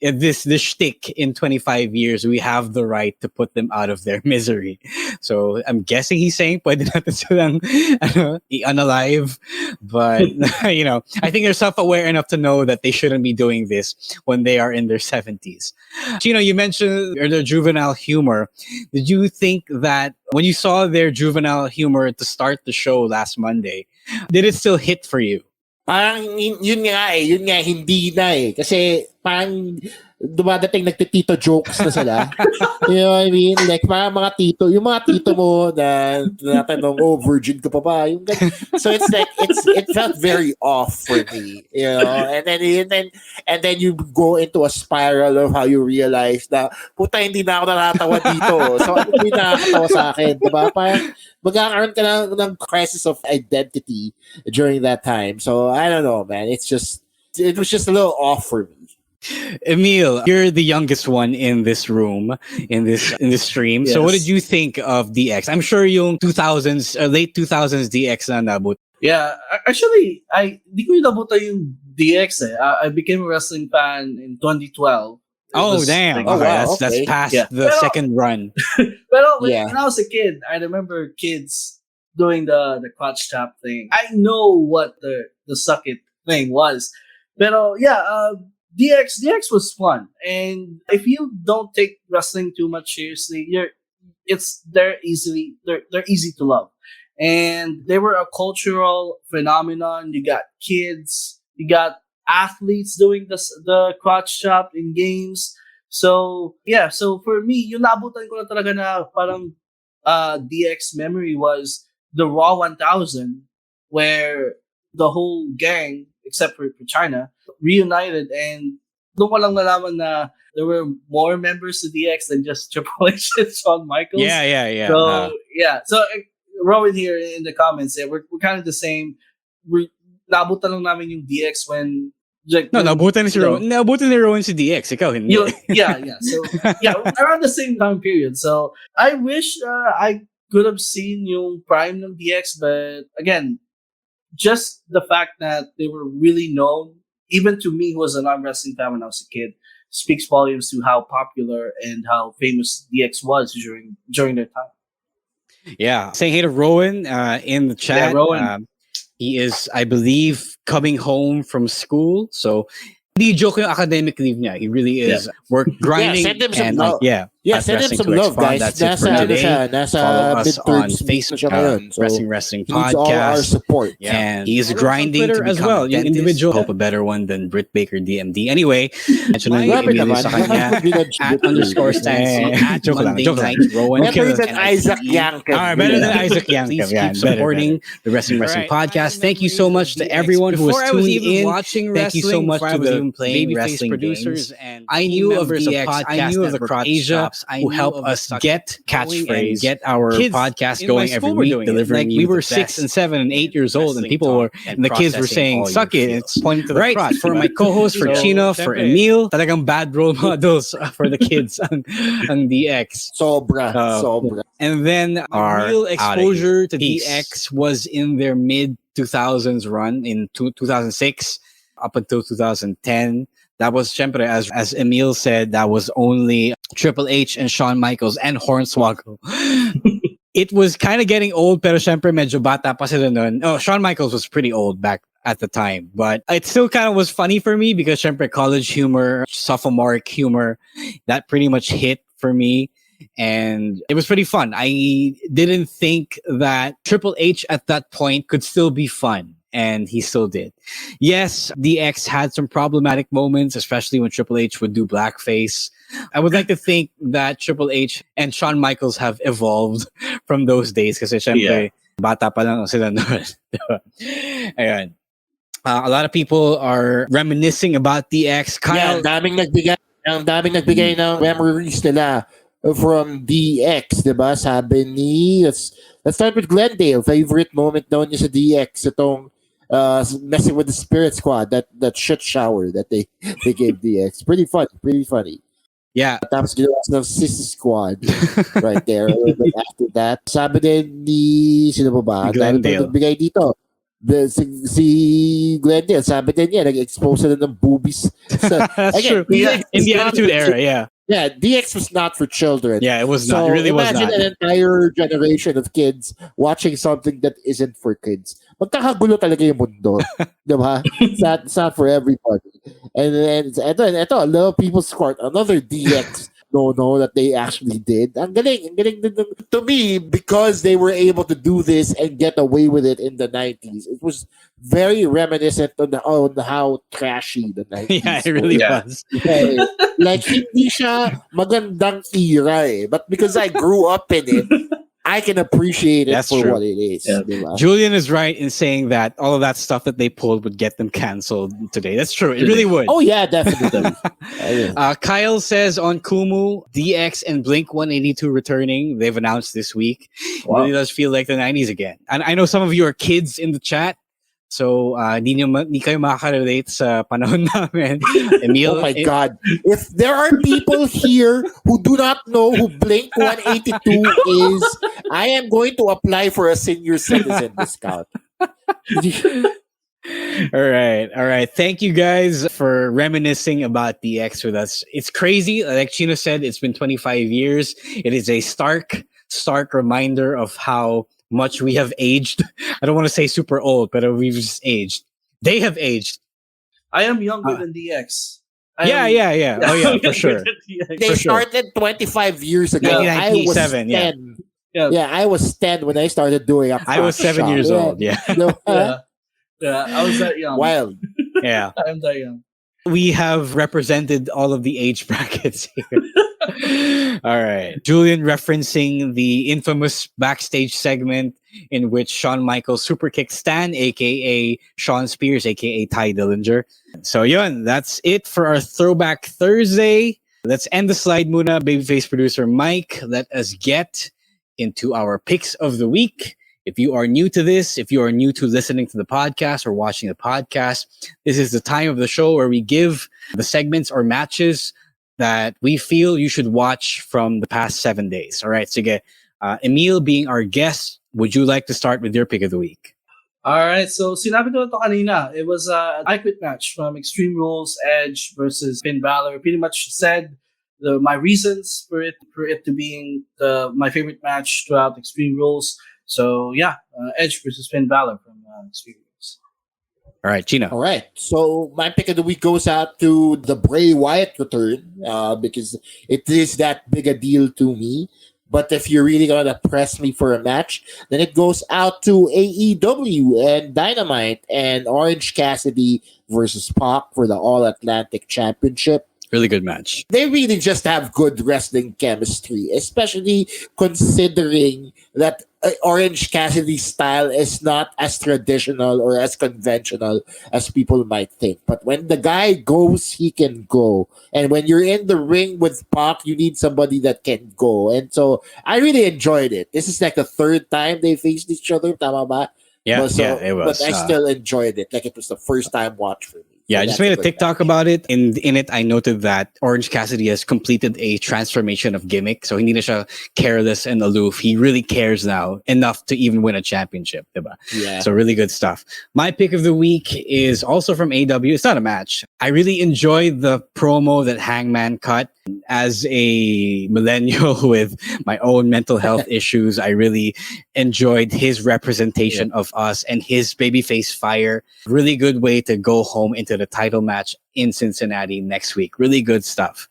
this shtick in 25 years, we have the right to put them out of their misery. So I'm guessing he's saying pwede natin silang i-unalive. But, you know, I think they're self-aware enough to know that they shouldn't be doing this when they are in their 70s. Chino, you mentioned their juvenile humor. Did you think that when you saw their juvenile humor to start the show last Monday, did it still hit for you? Parang yun nga hindi na eh. Kasi parang dumadating nagtitito jokes na sila. You know what I mean? Like parang yung mga tito mo na tinatanong, oh, virgin ka pa ba? So it's like, it felt very off for me. You know? And then you go into a spiral of how you realize na, puta, hindi na ako natatawa dito. So hindi nakakatawa sa akin. Diba? Parang magkakaroon ka ng crisis of identity during that time. So I don't know, man. It was just a little off for me. Emil, you're the youngest one in this room, in this stream. Yes. So what did you think of DX? I'm sure yung 2000s, late 2000s DX na nabut. Yeah, actually, di ko nabuta yung DX eh. I became a wrestling fan in 2012. Damn. Like, wow, that's past the second run. But when I was a kid, I remember kids doing the crotch chop thing. I know what the suck it thing was. Pero DX was fun. And if you don't take wrestling too much seriously, they're easy to love. And they were a cultural phenomenon. You got kids, you got athletes doing the crotch chop in games. So yeah, so for me, yung naabutan ko na talaga na parang DX memory was the Raw 1000, where the whole gang, except for China, reunited, and doon ko lang nalaman na there were more members to DX than just Triple H and Shawn Michaels. Yeah. So so Rowan here in the comments, we're kind of the same. Naabutan lang namin yung DX when nabutan ni Rowan si DX. Ikaw hindi. Yeah. So around the same time period. So I wish I could have seen yung prime ng DX, but again, just the fact that they were really known, even to me who was an arm wrestling fan when I was a kid, speaks volumes to how popular and how famous DX was during their time. Yeah. Saying hey to Rowan in the chat. Yeah, Rowan. He is, I believe, coming home from school. So, hindi joke yung academic leave niya. He really is work grinding. Send him some and love. Send him some love, guys. That's it for today. Follow us on Facebook, Wrestling Podcast. All our support. Yeah. And he is grinding to as well. Yung individual. Hope a better one than Britt Baker DMD. Anyway, mention lang yung email sa kanya. @_Stancy. Joke lang. Rowan. Better than Isaac Yankev. Better than Isaac Yankev. Keep supporting the Wrestling Podcast. Thank you so much to everyone who was tuning in. Thank you so much to the playing wrestling producers. And I knew of DX. I knew of the Crotch Shops who help us get catchphrase, get our podcast going every week, delivering you. We were 6 and 7 and 8 years old, and people were, and the kids were saying, "Suck it!" It's pointing to the crotch. For my co-host, for Chino, for Emil, talagang bad role models for the kids on DX. Sobra. And then our real exposure to DX was in their mid 2000s run in 2006 up until 2010. That was, syempre, as Emil said, that was only Triple H and Shawn Michaels and Hornswoggle. It was kind of getting old, pero syempre medyo bata pa sila nun. Oh, Shawn Michaels was pretty old back at the time, but it still kind of was funny for me because syempre college humor, sophomoric humor, that pretty much hit for me. And it was pretty fun. I didn't think that Triple H at that point could still be fun. And he still did. Yes, DX had some problematic moments, especially when Triple H would do blackface. I would like to think that Triple H and Shawn Michaels have evolved from those days kasi syempre, bata pa lang sila noon. Ayan. A lot of people are reminiscing about DX. Kyle, daming nagbigay ng memories nila from DX, diba? Sabi ni, let's start with Glendale. Favorite moment daw niya sa DX, itong messing with the Spirit Squad, that shit shower that they gave DX. Pretty funny. Yeah. Tapos ginawa ng Sissy Squad right there. But after that, sabi din ni, sino ba ba? Glendale. Nagbigay dito. Si Glendale, sabi din niya, nag-expose na ng boobies. That's true. In the Attitude Era, yeah. Yeah, DX was not for children. Yeah, it was not. It really was not. Imagine an entire generation of kids watching something that isn't for kids. Magkakagulo talaga yung mundo. Diba? It's not for everybody. And then, ito, a lot of people scored another DX no that they actually did. Ang galing to me, because they were able to do this and get away with it in the 90s. It was very reminiscent on how trashy the 90s. Yeah, it really was. Okay. Like, hindi siya magandang era but because I grew up in it, I can appreciate it what it is. Yeah. Julian is right in saying that all of that stuff that they pulled would get them canceled today. That's true. It really would. Oh, yeah, definitely. Kyle says on Kumu, DX and Blink 182 returning. They've announced this week. Wow. It really does feel like the 90s again. And I know some of you are kids in the chat. So, di kayo makaka-relate sa panahon namin. Emil, oh my God. If there are people here who do not know who Blink 182 is, I am going to apply for a senior citizen discount. All right. Thank you guys for reminiscing about DX with us. It's crazy. Like Chino said, it's been 25 years. It is a stark reminder of how much we have aged. I don't want to say super old, but we've just aged. They have aged. I am younger than DX. Yeah. Oh yeah, for sure. They started 25 years ago. I was 10. 1997, Yeah, I was 10 when I started doing a I was 7 years old. Yeah. I was that young. Wild. Yeah. I'm that young. We have represented all of the age brackets here. All right. Julian referencing the infamous backstage segment in which Shawn Michaels superkicked Stan, aka Sean Spears, aka Ty Dillinger. So yun, that's it for our Throwback Thursday. Let's end the slide muna. Babyface producer Mike, let us get into our picks of the week. If you are new to this, if you are new to listening to the podcast or watching the podcast, this is the time of the show where we give the segments or matches that we feel you should watch from the past 7 days. All right. So, Emil being our guest, would you like to start with your pick of the week? All right, so sinabi ko na to kanina. It was an I Quit match from Extreme Rules, Edge versus Finn Balor. Pretty much said my reasons for it to being my favorite match throughout Extreme Rules. So yeah, Edge versus Finn Balor from Extreme Rules. All right, Gina. All right, so my pick of the week goes out to the Bray Wyatt return because it is that big a deal to me. But if you're really going to press me for a match, then it goes out to AEW and Dynamite and Orange Cassidy versus Pac for the All-Atlantic Championship. Really good match. They really just have good wrestling chemistry, especially considering that Orange Cassidy's style is not as traditional or as conventional as people might think. But when the guy goes, he can go. And when you're in the ring with Pac, you need somebody that can go. And so I really enjoyed it. This is like the third time they faced each other. Tama ba? Yeah, it was. But I still enjoyed it. Like it was the first time watch for me. Yeah, I just made a TikTok about it. In it, I noted that Orange Cassidy has completed a transformation of gimmick. So hindi na siya careless and aloof. He really cares now enough to even win a championship. Diba? Yeah. So really good stuff. My pick of the week is also from AW. It's not a match. I really enjoyed the promo that Hangman cut. As a millennial with my own mental health issues, I really enjoyed his representation of us and his babyface fire. Really good way to go home into the title match in Cincinnati next week. Really good stuff.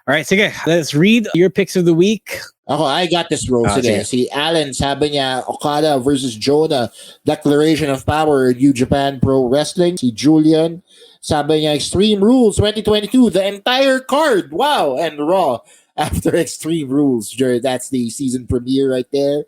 All right, sige, let's read your picks of the week. I got this role today. Si Alan, sabi niya, Okada versus Jonah, Declaration of Power, New Japan Pro Wrestling. Si Julian, sabi niya, Extreme Rules 2022, the entire card. Wow. And Raw after Extreme Rules. That's the season premiere right there.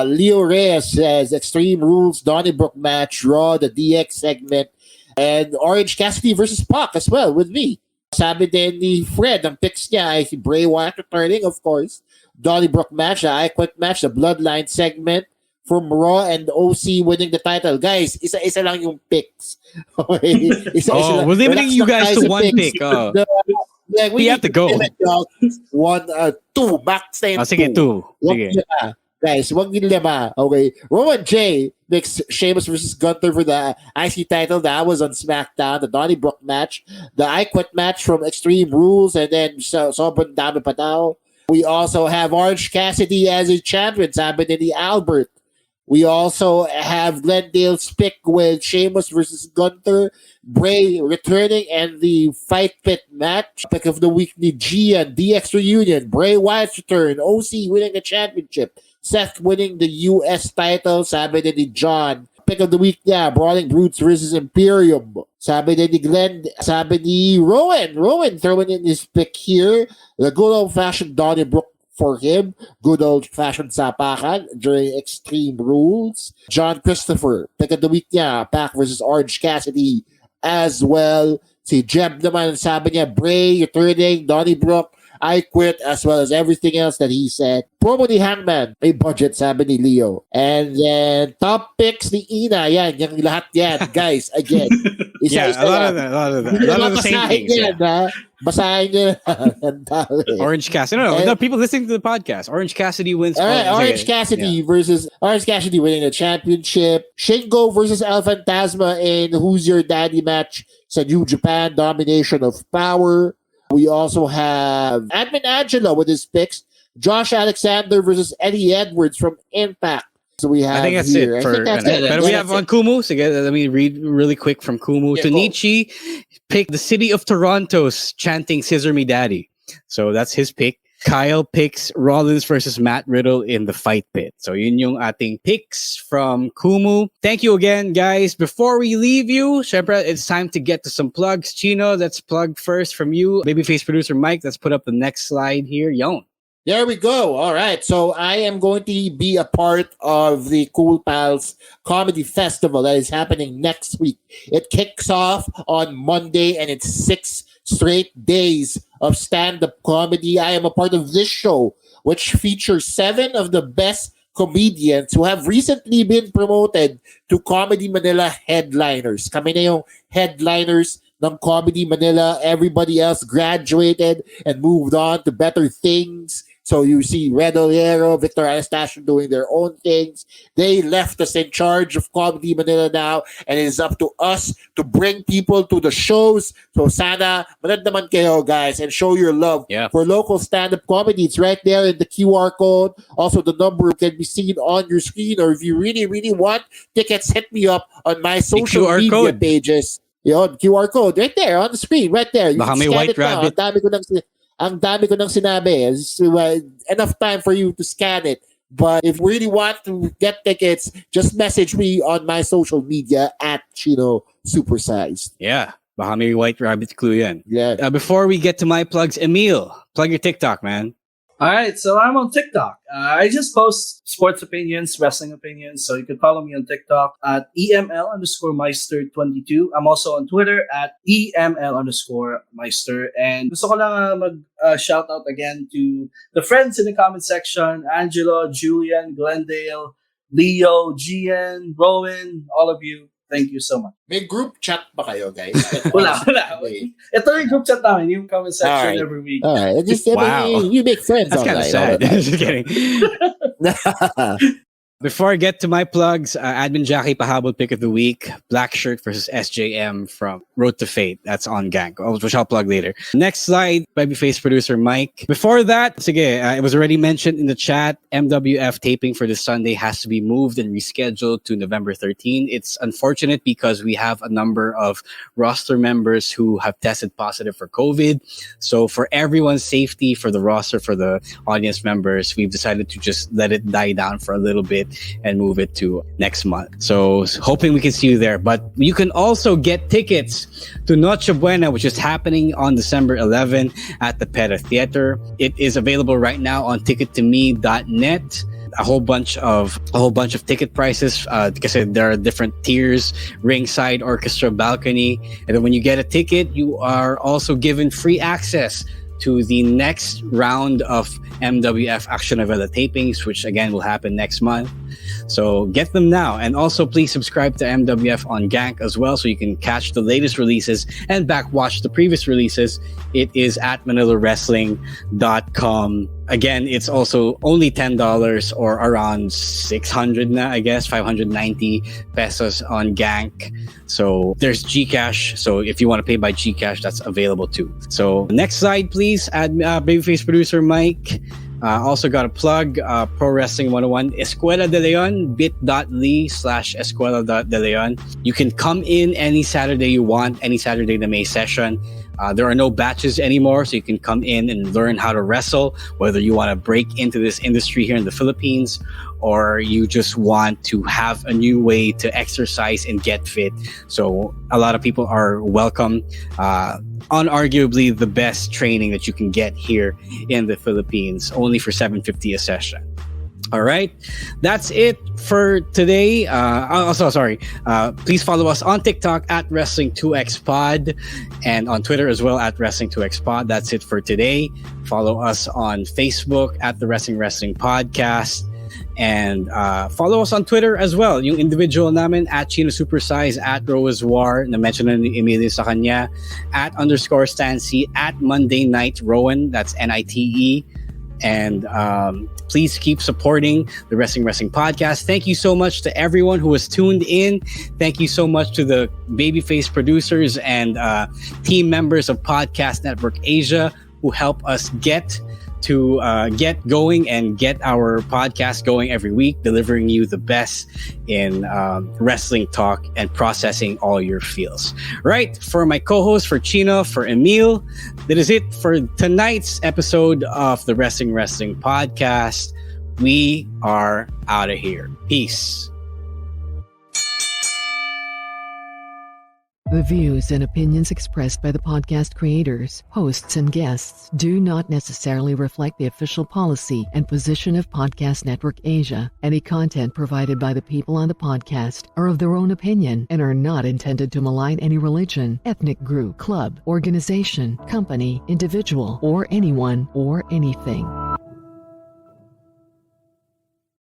Leo Reyes says, Extreme Rules, Donnybrook match, Raw, the DX segment, and Orange Cassidy versus Pac as well with me. Sabi din ni Fred, ang picks niya ay si Bray Wyatt returning, of course. Donnybrook match, the I Quit match, the Bloodline segment from Raw and OC winning the title. Guys, isa-isa lang yung picks. Okay? Isa-isa lang. We're limiting you guys to one picks. pick. We have to go. Two. Backstage sige, two. Sige. Guys, wag yung lima. Okay. Roman J makes Sheamus versus Gunther for the IC title. That was on SmackDown. The Donnybrook match. The I Quit match from Extreme Rules. And then sobrang dami pa daw. We also have Orange Cassidy as a champion. Sabi ni Albert. We also have Glendale's pick with Sheamus versus Gunther. Bray returning and the Fight Pit match. Pick of the week ni Gian. DX reunion. Bray Wyatt's return. OC winning the championship. Seth winning the US title. Sabi ni John. Pick of the week niya, Brawling Brutes versus Imperium. Sabi ni Glenn, sabi ni Rowan. Rowan throwing in his pick here. The good old-fashioned Donnybrook for him. Good old-fashioned sapakan during Extreme Rules. John Christopher. Pick of the week niya, Pac versus Orange Cassidy as well. Si Jeb naman, sabi niya, Bray returning, Donnybrook, I Quit, as well as everything else that he said. Promo ni Hangman, may budget, sabi ni Leo. And then, top picks ni Ina, yan, yung lahat yan. Guys, again. A lot of the same things. Basahin nyo. Orange Cassidy. No, people listening to the podcast. Orange Cassidy wins. All right, Orange Cassidy versus Orange Cassidy winning the championship. Shingo versus El Fantasma in Who's Your Daddy match sa New Japan Domination of Power. We also have Admin Angelo with his picks. Josh Alexander versus Eddie Edwards from Impact. So we have I think that's here. it for. But we have on Kumu. So let me read really quick from Kumu. Yeah, Tonichi picked the city of Toronto's chanting "Scissor Me Daddy." So that's his pick. Kyle picks Rollins versus Matt Riddle in the fight pit. So yun yung ating picks from Kumu. Thank you again, guys. Before we leave you, syempre, it's time to get to some plugs. Chino, let's plug first from you. Babyface producer Mike, let's put up the next slide here. Yon. There we go. All right. So I am going to be a part of the Cool Pals Comedy Festival that is happening next week. It kicks off on Monday and it's 6 straight days of stand-up comedy. I am a part of this show, which features 7 of the best comedians who have recently been promoted to Comedy Manila headliners. Kami na yung headliners ng Comedy Manila. Everybody else graduated and moved on to better things. So you see Red Oliero, Victor Anastasio doing their own things. They left us in charge of Comedy Manila now, and it is up to us to bring people to the shows. So sana manood naman kayo, guys, and show your love for local stand-up comedy. It's right there in the QR code. Also, the number can be seen on your screen, or if you really, really want tickets, hit me up on my social media pages. Yon, QR code right there on the screen, right there. You Baka may white rabbit. Ang dami ko nang sinabi. Enough time for you to scan it. But if you really want to get tickets, just message me on my social media at Chino Supersized. Yeah. Baka may white rabbit clue yan. Yeah. Before we get to my plugs, Emil, plug your TikTok, man. All right, so I'm on TikTok. I just post sports opinions, wrestling opinions, so you can follow me on TikTok at EML_Meister22. I'm also on Twitter at EML_Meister. And gusto ko lang mag-shout out again to the friends in the comment section, Angelo, Julian, Glendale, Leo, Gian, Rowan, all of you. Thank you so much. May group chat ba kayo, guys? Wala. Ito yung group chat namin, yung comment section every week. All right. Wow. You make friends. That's kind of sad. Just kidding. Before I get to my plugs, Admin Jackie Pahabol pick of the week, Black Shirt versus SJM from Road to Fate. That's on Gank, which I'll plug later. Next slide, Babyface producer Mike. Before that, it was already mentioned in the chat, MWF taping for this Sunday has to be moved and rescheduled to November 13. It's unfortunate because we have a number of roster members who have tested positive for COVID. So for everyone's safety, for the roster, for the audience members, we've decided to just let it die down for a little bit and move it to next month. So hoping we can see you there. But you can also get tickets to Noche Buena, which is happening on December 11 at the Pera Theater. It is available right now on tickettome.net. A whole bunch of ticket prices because there are different tiers: ringside, orchestra, balcony. And then when you get a ticket, you are also given free access to the next round of MWF Action Novela tapings, which again will happen next month. So get them now. And also please subscribe to MWF on Gank as well so you can catch the latest releases and back watch the previous releases. It is at manilawrestling.com. Again, it's also only $10 or around 600 na, I guess, 590 pesos on Gank. So there's Gcash. So if you want to pay by Gcash, that's available too. So next slide, please. Babyface producer Mike. Also got a plug, Pro Wrestling 101, Escuela de Leon, bit.ly/Escuela de Leon. You can come in any Saturday you want, any Saturday the May session. There are no batches anymore, so you can come in and learn how to wrestle, whether you want to break into this industry here in the Philippines or you just want to have a new way to exercise and get fit. So a lot of people are welcome. Unarguably the best training that you can get here in the Philippines, only for $750 a session. All right, that's it for today. Please follow us on TikTok at Wrestling2XPod and on Twitter as well at Wrestling2XPod. That's it for today. Follow us on Facebook at the Wrestling Podcast. And follow us on Twitter as well. Yung individual namin at Chino Supersize, at Roas War, na-mention na ni Emilio sa kanya, at _Stancy, at Monday Night Rowan, that's NITE. And please keep supporting the Wrestling Podcast. Thank you so much to everyone who has tuned in. Thank you so much to the Babyface producers and team members of Podcast Network Asia who help us get to get going and get our podcast going every week, delivering you the best in wrestling talk and processing all your feels. Right, for my co-host, for Chino, for Emil, that is it for tonight's episode of the Wrestling Podcast. We are out of here. Peace. The views and opinions expressed by the podcast creators, hosts, and guests do not necessarily reflect the official policy and position of Podcast Network Asia. Any content provided by the people on the podcast are of their own opinion and are not intended to malign any religion, ethnic group, club, organization, company, individual, or anyone or anything.